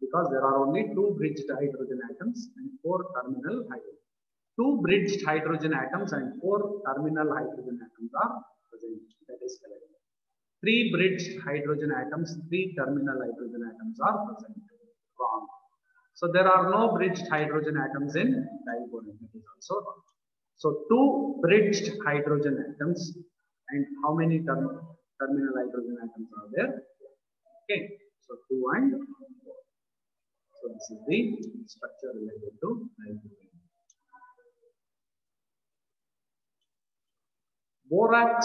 Because there are only 2 bridged hydrogen atoms and 4 terminal hydrogen. 2 bridged hydrogen atoms and 4 terminal hydrogen atoms are present. That is correct. 3 bridged hydrogen atoms, 3 terminal hydrogen atoms are present. Wrong. So there are no bridged hydrogen atoms in diborane. That is also wrong. So 2 bridged hydrogen atoms and how many terminal hydrogen atoms are there? Okay. So 2 and 4. So this is the structure related to diborane. Borax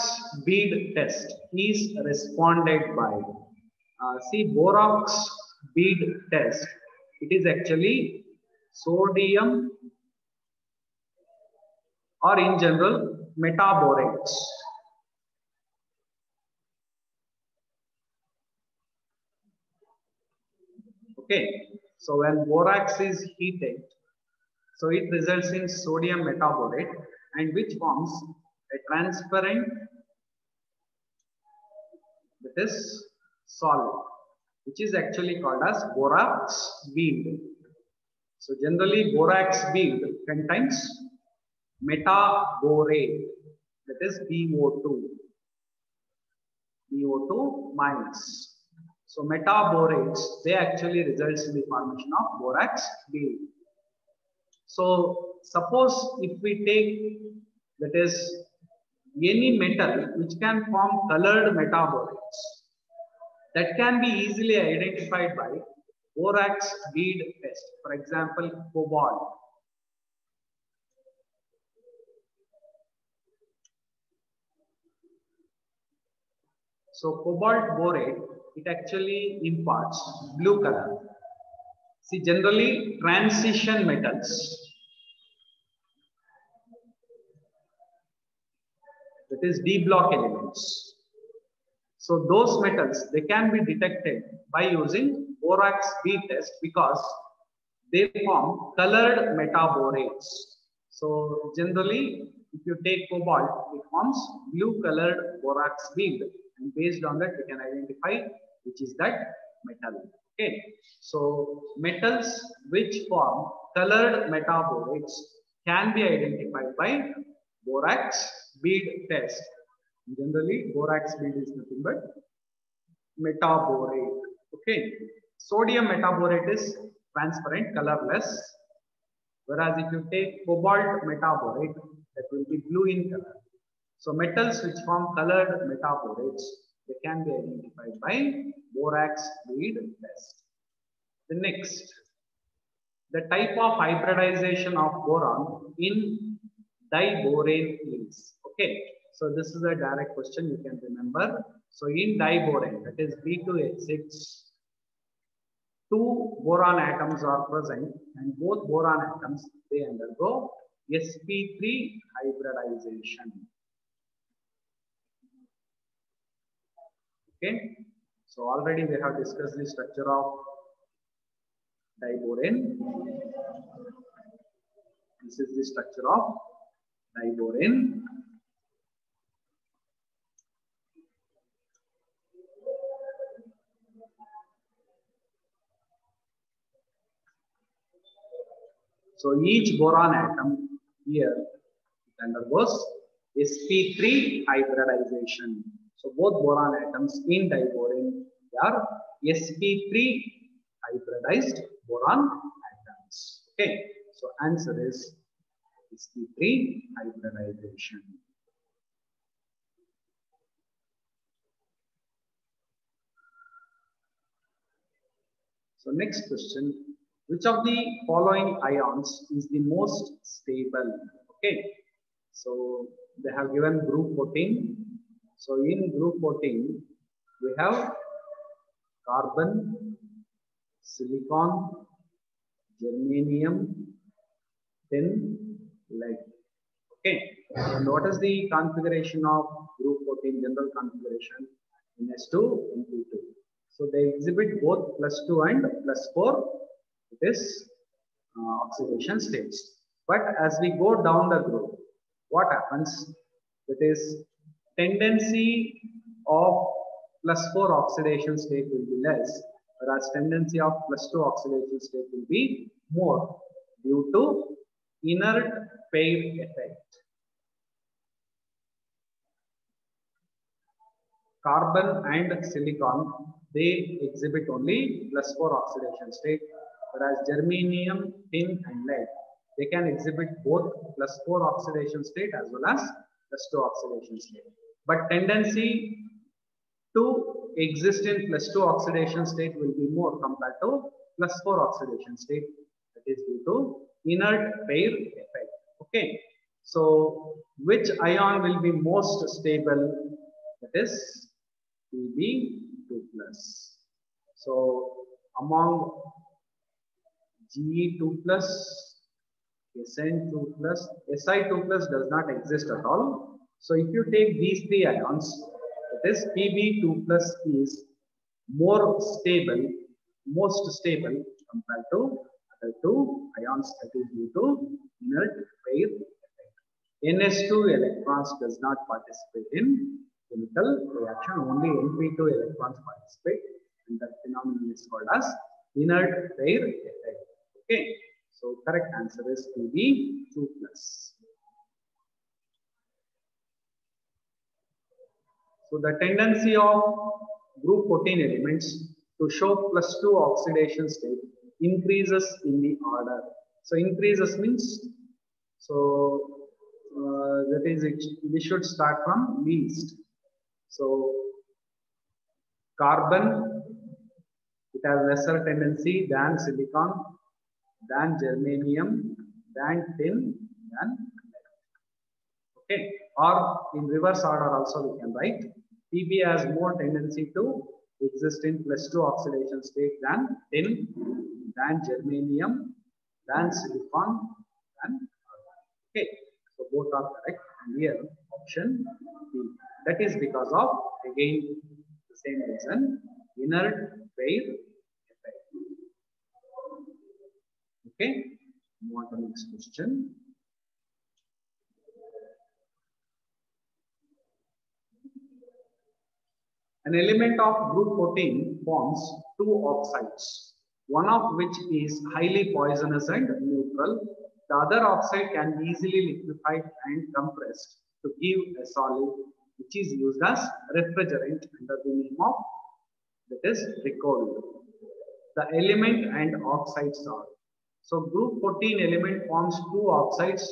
bead test is responded by. See, borax bead test. It is actually sodium or in general metaborates. Okay. So when borax is heated, so it results in sodium metaborate and which forms a transparent, that is solid, which is actually called as borax bead. So generally borax bead contains metaborate, that is BO2 minus. So metaborates, they actually results in the formation of borax bead. So suppose if we take, that is any metal which can form colored metaborates. that can be easily identified by borax bead test. For example, cobalt. So cobalt borate, it actually imparts blue color. See, generally transition metals, that is D block elements. So those metals, they can be detected by using borax bead test because they form colored metaborates. So generally, if you take cobalt, it forms blue colored borax bead, and based on that, we can identify which is that metal. Okay. So metals which form colored metaborates can be identified by borax bead test. Generally, borax bead is nothing but metaborate. Okay. Sodium metaborate is transparent, colorless. Whereas if you take cobalt metaborate, that will be blue in color. So metals which form colored metaborates, they can be identified by borax bead test. The next, the type of hybridization of boron in diborane is. Okay, so this is a direct question you can remember. So in diborane, that is B2H6, two boron atoms are present, and both boron atoms, they undergo sp3 hybridization. Okay, so already we have discussed the structure of diborane. This is the structure of diborane. So each boron atom here undergoes sp3 hybridization. So both boron atoms in diborane are sp3 hybridized boron atoms. Okay, so answer is sp3 hybridization. So next question, which of the following ions is the most stable? Okay, so they have given group 14. So in group 14, we have carbon, silicon, germanium, tin, lead. Okay, and what is the configuration of group 14 general configuration? NS2, NP2. So they exhibit both +2 and +4. It is oxidation states. But as we go down the group, what happens? That is tendency of +4 oxidation state will be less, whereas tendency of +2 oxidation state will be more due to inert pair effect. Carbon and silicon, they exhibit only +4 oxidation state, whereas germanium, tin and lead, they can exhibit both +4 oxidation state as well as +2 oxidation state. But tendency to exist in +2 oxidation state will be more compared to +4 oxidation state. That is due to inert pair effect. Okay. So which ion will be most stable? That is Pb2+. So among Ge2+, Sn2+, Si2+ does not exist at all. So if you take these three ions, that is Pb2+ is more stable, most stable compared to other two ions, that is due to inert pair effect. NS2 electrons does not participate in chemical reaction, only NP2 electrons participate, and that phenomenon is called as inert pair effect. Okay, so correct answer is Pb2+. So the tendency of group 14 elements to show +2 oxidation state increases in the order. So increases means, so that is, we should start from least. So Carbon, it has lesser tendency than silicon, than germanium, than tin, than lead. Okay, or in reverse order also we can write Tb has more tendency to exist in +2 oxidation state than tin, than germanium, than silicon, than carbon. Okay, so both are correct. And here option B. That is because of again the same reason, inert pair effect. Okay, move on to the next question. An element of group 14 forms two oxides, one of which is highly poisonous and neutral. The other oxide can be easily liquefied and compressed to give a solid which is used as refrigerant under the name of, that is, Ricold. The element and oxides are. So group 14 element forms two oxides,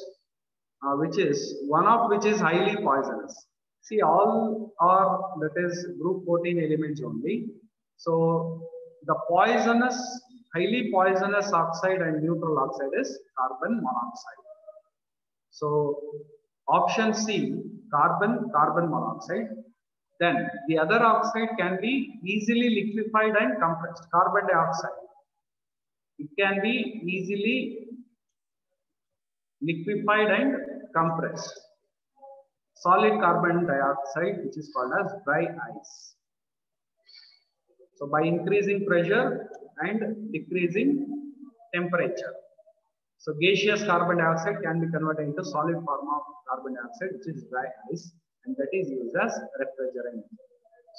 which is one of which is highly poisonous. See, all are, that is, group 14 elements only. So the poisonous, highly poisonous oxide and neutral oxide is carbon monoxide. So option C, carbon monoxide. Then the other oxide can be easily liquefied and compressed. Carbon dioxide, it can be easily liquefied and compressed. Solid carbon dioxide, which is called as dry ice. So by increasing pressure and decreasing temperature. So gaseous carbon dioxide can be converted into solid form of carbon dioxide, which is dry ice, and that is used as refrigerant.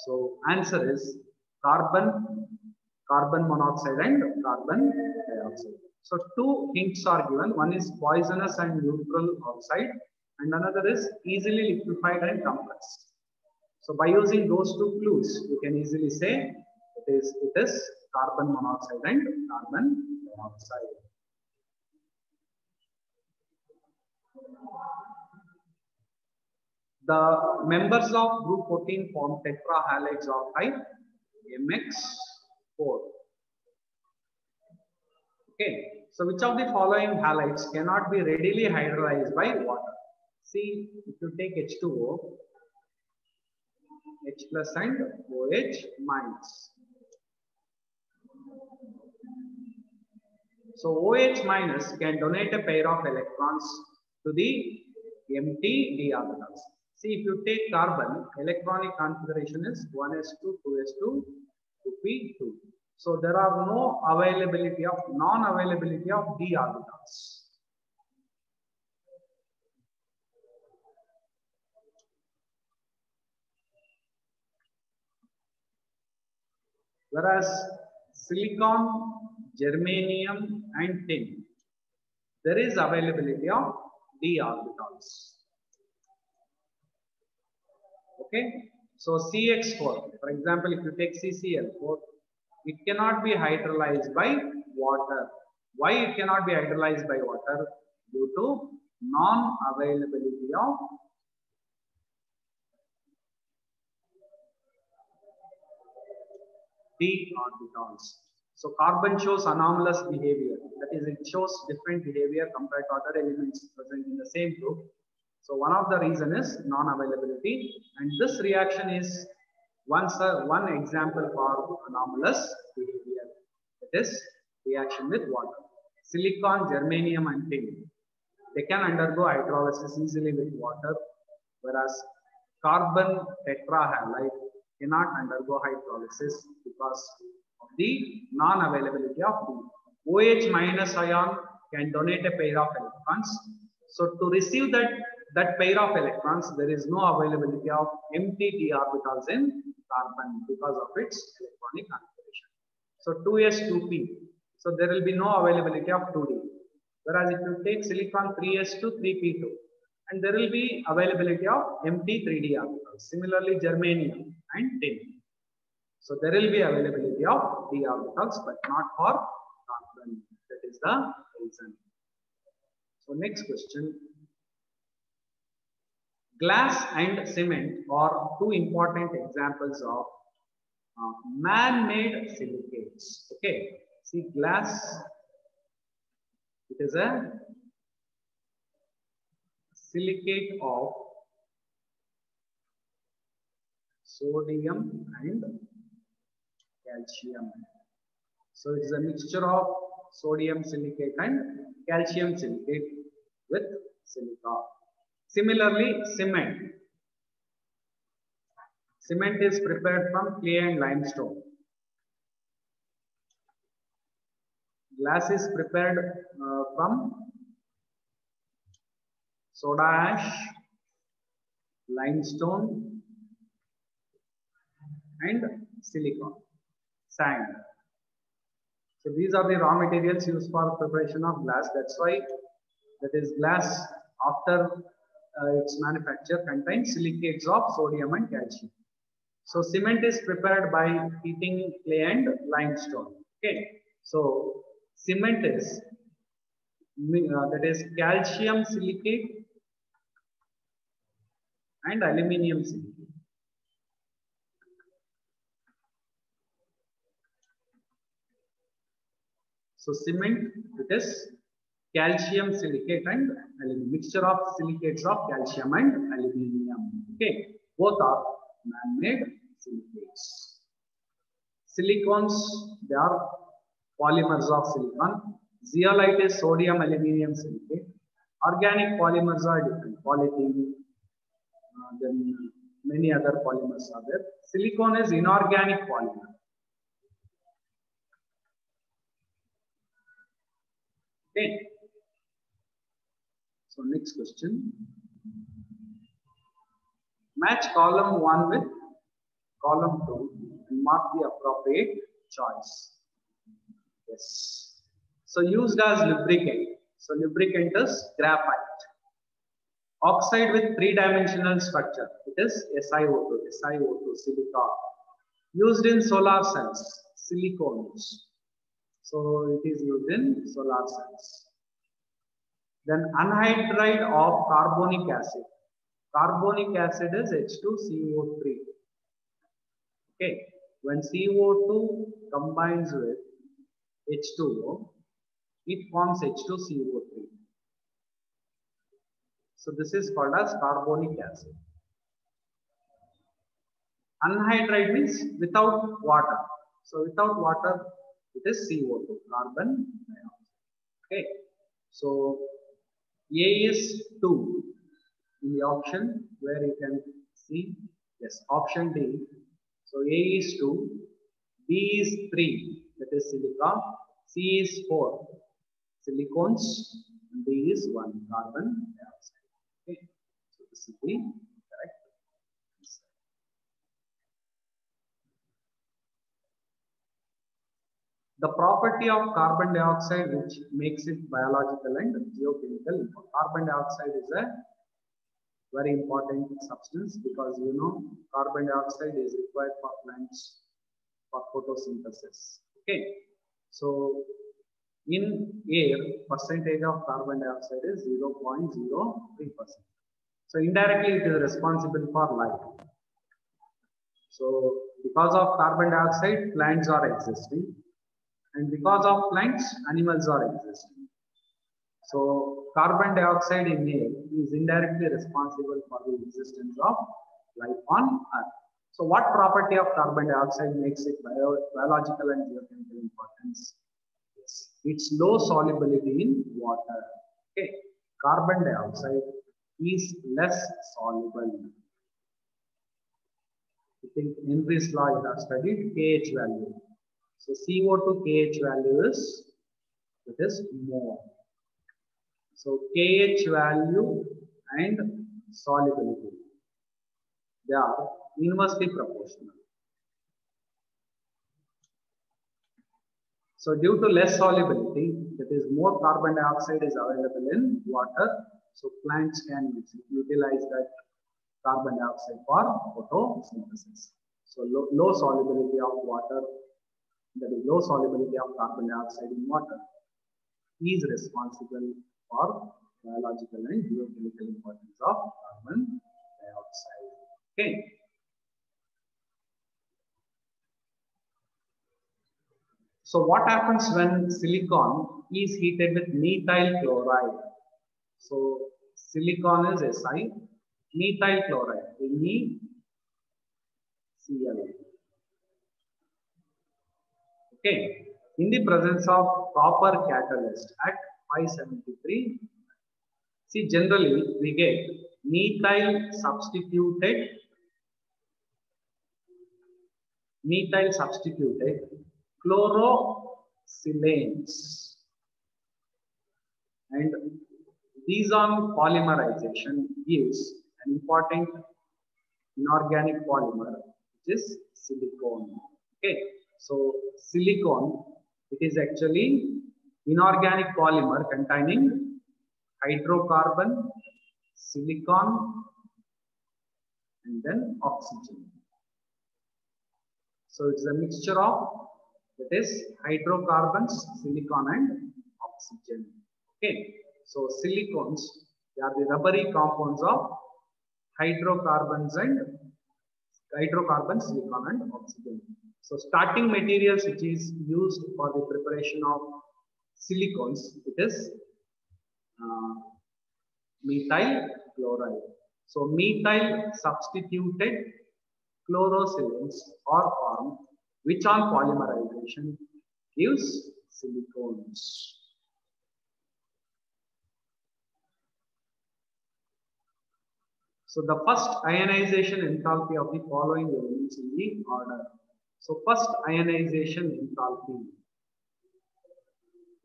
So answer is carbon monoxide and carbon dioxide. So two hints are given. One is poisonous and neutral oxide, and another is easily liquefied and compressed. So by using those two clues, you can easily say it is carbon monoxide and carbon dioxide. The members of group 14 form tetrahalides of type MX4. Okay, so which of the following halides cannot be readily hydrolyzed by water? See, if you take H2O, H plus and OH minus. So OH minus can donate a pair of electrons to the empty d orbitals. See, if you take carbon, electronic configuration is 1s2, 2s2, 2p2. So there are no availability of non-availability of d orbitals. Whereas silicon, germanium and tin, there is availability of d orbitals. Okay, so CX4, for example, if you take CCl4, it cannot be hydrolyzed by water. Why it cannot be hydrolyzed by water? Due to non-availability of d orbitals. So carbon shows anomalous behavior. That is, it shows different behavior compared to other elements present in the same group. So one of the reason is non-availability, and this reaction is one example for anomalous behavior. It is reaction with water. Silicon, germanium and tin, they can undergo hydrolysis easily with water, whereas carbon tetrahalide cannot undergo hydrolysis because of the non-availability of D. OH minus ion can donate a pair of electrons. So to receive that pair of electrons, there is no availability of empty d orbitals in carbon because of its electronic configuration. So 2s2p. So there will be no availability of 2d. Whereas if you take silicon 3s2, 3p2, and there will be availability of empty 3d orbitals. Similarly, germanium and tin. So there will be availability of d orbitals, but not for carbon. That is the reason. So next question. Glass and cement are two important examples of Man-made silicates. Okay, see glass. It is a silicate of sodium and calcium. So it is a mixture of sodium silicate and calcium silicate with silica. Similarly, cement. Cement is prepared from clay and limestone. Glass is prepared from soda ash, limestone, and silica, sand. So these are the raw materials used for preparation of glass. That's why that is glass after its manufacture contains silicates of sodium and calcium. So cement is prepared by heating clay and limestone. Okay. So cement is that is calcium silicate and aluminium silicate. So cement, it is calcium silicate and aluminum, mixture of silicates of calcium and aluminium. Okay, both are man-made silicates. Silicones, they are polymers of silicon. Zeolite is sodium aluminium silicate. Organic polymers are different. Polythene, then many other polymers are there. Silicon is inorganic polymer. Okay. So next question. Match column 1 with column 2 and mark the appropriate choice. Yes. So used as lubricant. So lubricant is graphite. Oxide with three-dimensional structure. It is SiO2, silica. Used in solar cells, silicones. So it is used in solar cells. Then anhydride of carbonic acid. Carbonic acid is H2CO3. Okay. When CO2 combines with H2O, it forms H2CO3. So this is called as carbonic acid. Anhydride means without water. So without water, it is CO2, carbon dioxide. Okay. So A is 2 in the option where you can see, yes, option D. So A is 2, B is 3, that is silica, C is 4, silicones, and D is 1, carbon dioxide. Okay. So this is the correct answer. The property of carbon dioxide which makes it biological and geochemical. Carbon dioxide is a very important substance because you know carbon dioxide is required for plants for photosynthesis. Okay. So in air, percentage of carbon dioxide is 0.03%. So indirectly it is responsible for life. So because of carbon dioxide, plants are existing. And because of plants, animals are existing. So carbon dioxide in air is indirectly responsible for the existence of life on Earth. So what property of carbon dioxide makes it biological and geochemical importance? Yes. Its low solubility in water. Okay. Carbon dioxide is less soluble. I think Henry's law you have studied KH value. So CO2 KH value is, it is more. So KH value and solubility, they are inversely proportional. So due to less solubility, that is more carbon dioxide is available in water. So plants can utilize that carbon dioxide for photosynthesis. So low solubility of water, that is low solubility of carbon dioxide in water, is responsible for biological and geochemical importance of carbon dioxide. Okay. So what happens when silicon is heated with methyl chloride? So silicon is Si, methyl chloride, NeCl. Okay, in the presence of copper catalyst at 573, see generally we get methyl substituted chlorosilanes, and these on polymerization gives an important inorganic polymer which is silicone. Okay, so silicone, it is actually inorganic polymer containing hydrocarbon, silicon, and then oxygen. So it's a mixture of, that is, hydrocarbons, silicon, and oxygen. Okay, so silicones, they are the rubbery compounds of hydrocarbons, silicon, and oxygen. So starting materials which is used for the preparation of silicones, it is methyl chloride. So methyl substituted chlorosilanes are formed, which on polymerization gives silicones. So the first ionization enthalpy of the following elements in the order. So first ionization enthalpy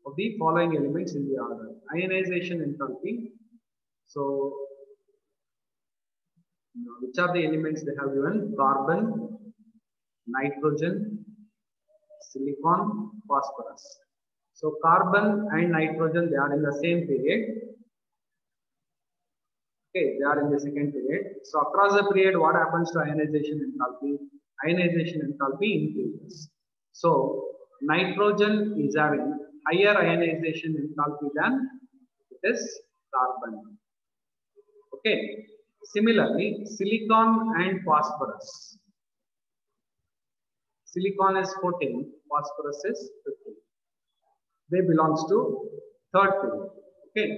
of the following elements in the order. Ionization enthalpy. So which are the elements they have given? Carbon, nitrogen, silicon, phosphorus. So carbon and nitrogen, they are in the same period. Okay, they are in the second period. So across the period, what happens to ionization enthalpy? Ionization enthalpy increases. So nitrogen is having higher ionization enthalpy than it is carbon. Okay. Similarly, silicon and phosphorus. Silicon is 14, phosphorus is 15. They belongs to third period. Okay.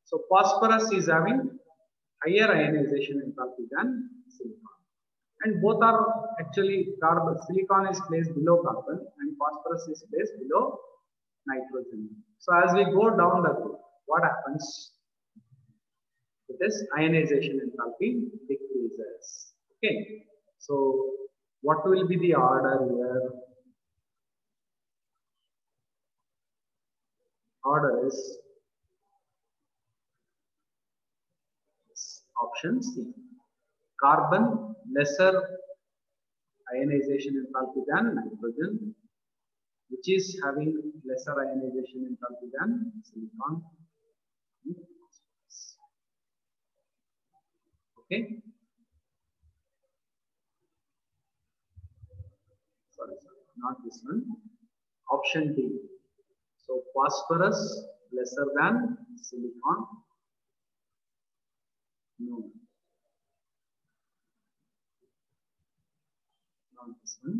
So phosphorus is having higher ionization enthalpy than silicon. And both are actually carbon. Silicon is placed below carbon and phosphorus is placed below nitrogen. So as we go down the group, what happens? This ionization enthalpy decreases. Okay, so what will be the order here? Order is option C. Carbon lesser ionization enthalpy than nitrogen, which is having lesser ionization enthalpy than silicon. Okay. Sorry, not this one. Option D. So phosphorus lesser than silicon. No. Not this one.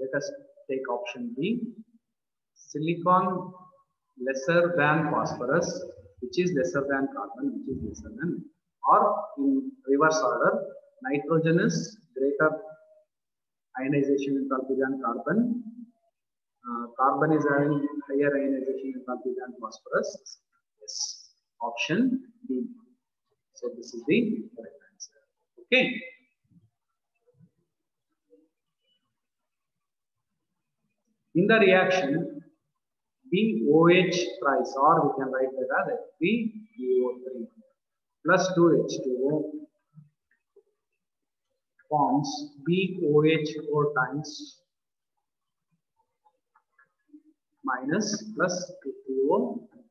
Let us take option B. Silicon lesser than phosphorus, which is lesser than carbon, which is lesser than, or in reverse order, nitrogen is greater ionization enthalpy than carbon. Carbon is having higher ionization enthalpy than phosphorus. Yes, option D. So this is the correct answer. Okay. In the reaction, BOH thrice, or we can write that as F3BO3 plus 2H2O forms BOH 4 times minus plus 2O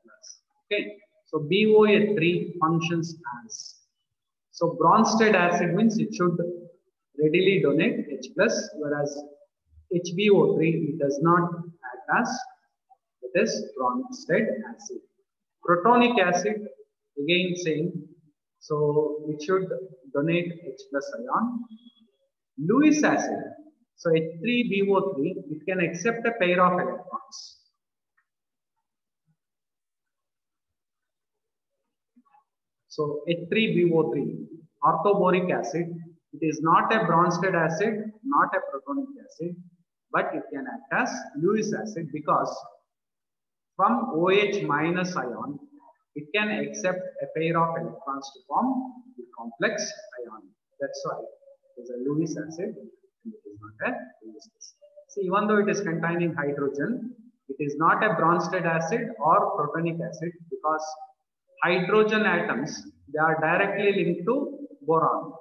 plus. Okay, so BOH3 functions as, so Bronsted acid means it should readily donate H plus, whereas HBO3 it does not act as, it is Bronsted acid. Protonic acid, again same, so it should donate H plus ion. Lewis acid, So H3BO3, it can accept a pair of electrons. So H3BO3, orthoboric acid, it is not a Bronsted acid, not a protonic acid, but it can act as Lewis acid because from OH minus ion, it can accept a pair of electrons to form the complex ion. That's why it is a Lewis acid and it is not a Lewis acid. See, even though it is containing hydrogen, it is not a Bronsted acid or protonic acid because hydrogen atoms, they are directly linked to boron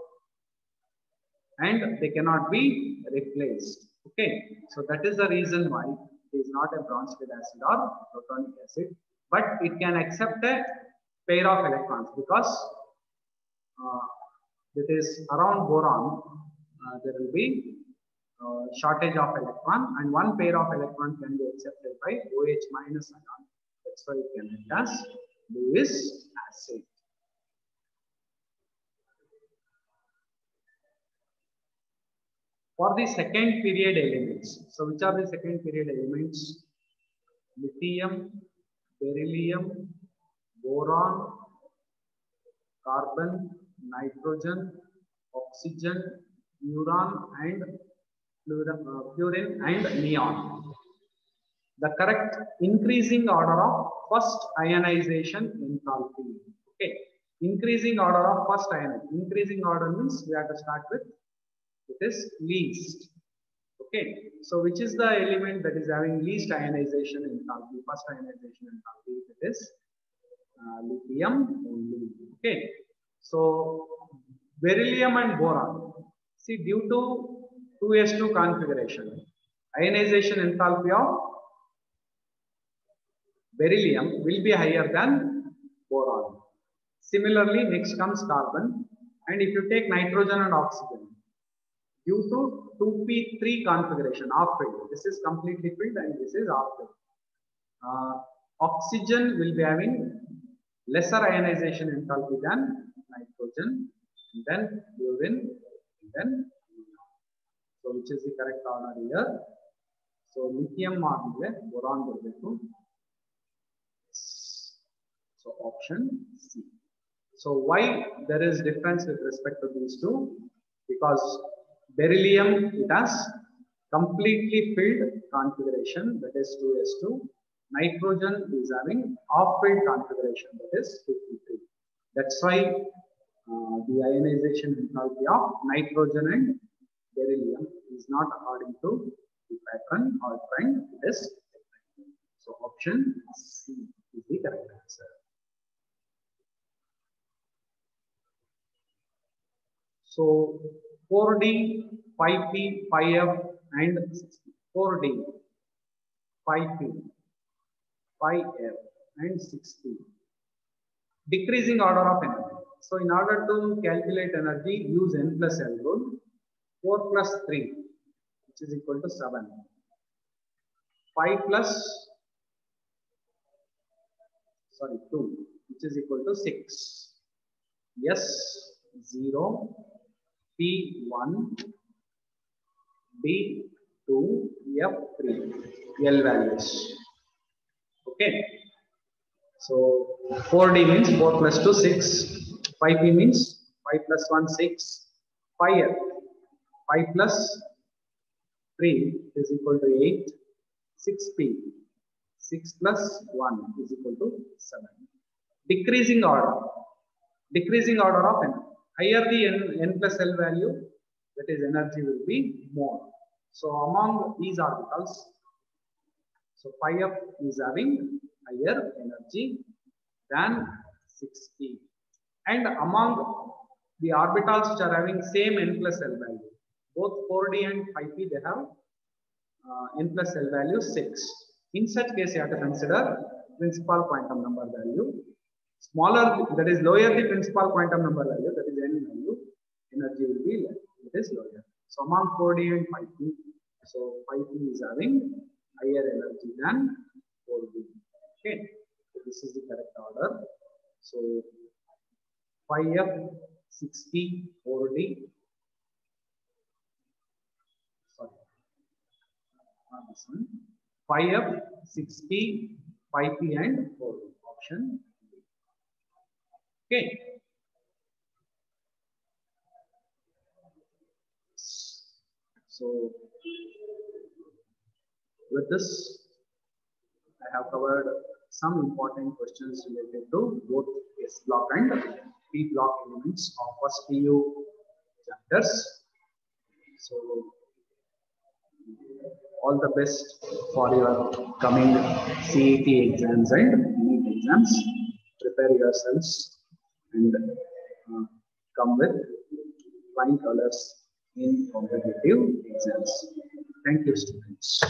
and they cannot be replaced. Okay, so that is the reason why it is not a Bronsted acid or protonic acid, but it can accept a pair of electrons because it is around boron, there will be shortage of electron and one pair of electron can be accepted by OH minus ion. That's why it can act as Lewis acid. For the second period elements, so which are the second period elements? Lithium, beryllium, boron, carbon, nitrogen, oxygen, uran, and fluorine and neon. The correct increasing order of first ionization enthalpy. Okay, increasing order of first ionization. Increasing order means we have to start with it is least. Okay, so which is the element that is having least ionization enthalpy? First ionization enthalpy, it is lithium only. Okay, so beryllium and boron. See, due to 2s2 configuration, ionization enthalpy of beryllium will be higher than boron. Similarly, next comes carbon, and if you take nitrogen and oxygen, due to 2p3 configuration, half filled, this is completely filled and this is half filled. Oxygen will be having lesser ionization enthalpy than nitrogen, and then fluorine, and then neon. So which is the correct order here? So lithium or boron will be to. So option C. So why there is difference with respect to these two? Because beryllium, it has completely filled configuration, that is 2s2. Nitrogen is having half-filled configuration, that is 2p3. That's why the ionization enthalpy of nitrogen and beryllium is not according to the pattern or trend, it is different. So option C is the correct answer. So 4D, 5P, 5F and 4D, 5P, 5F and 6P. Decreasing order of energy. So in order to calculate energy, use N plus L rule. 4 plus 3, which is equal to 7. 5 plus 2, which is equal to 6. S 0, P1, D2, F3, L values. Okay. So 4D means 4 plus 2, 6. 5P means 5 plus 1, 6. 5F, 5 plus 3 is equal to 8. 6P, 6 plus 1 is equal to 7. Decreasing order of energy. Higher the N plus L value, that is energy will be more. So among these orbitals, so 5F is having higher energy than 6P. And among the orbitals which are having same N plus L value, both 4D and 5P, they have N plus L value 6. In such case, you have to consider principal quantum number value. Smaller, that is lower the principal quantum number value, that is N value, energy will be less, it is lower. So among 4D and 5P, so 5P is having higher energy than 4D. Okay, so this is the correct order. So 5F, 6P, 4D. Sorry, this one. 5F, 6P, 5P, and 4. Option. Okay. So with this, I have covered some important questions related to both S block and P block elements of first PU chapters. So all the best for your coming CET exams and NEET exams. Prepare yourselves and come with flying colors in competitive exams. Thank you, students.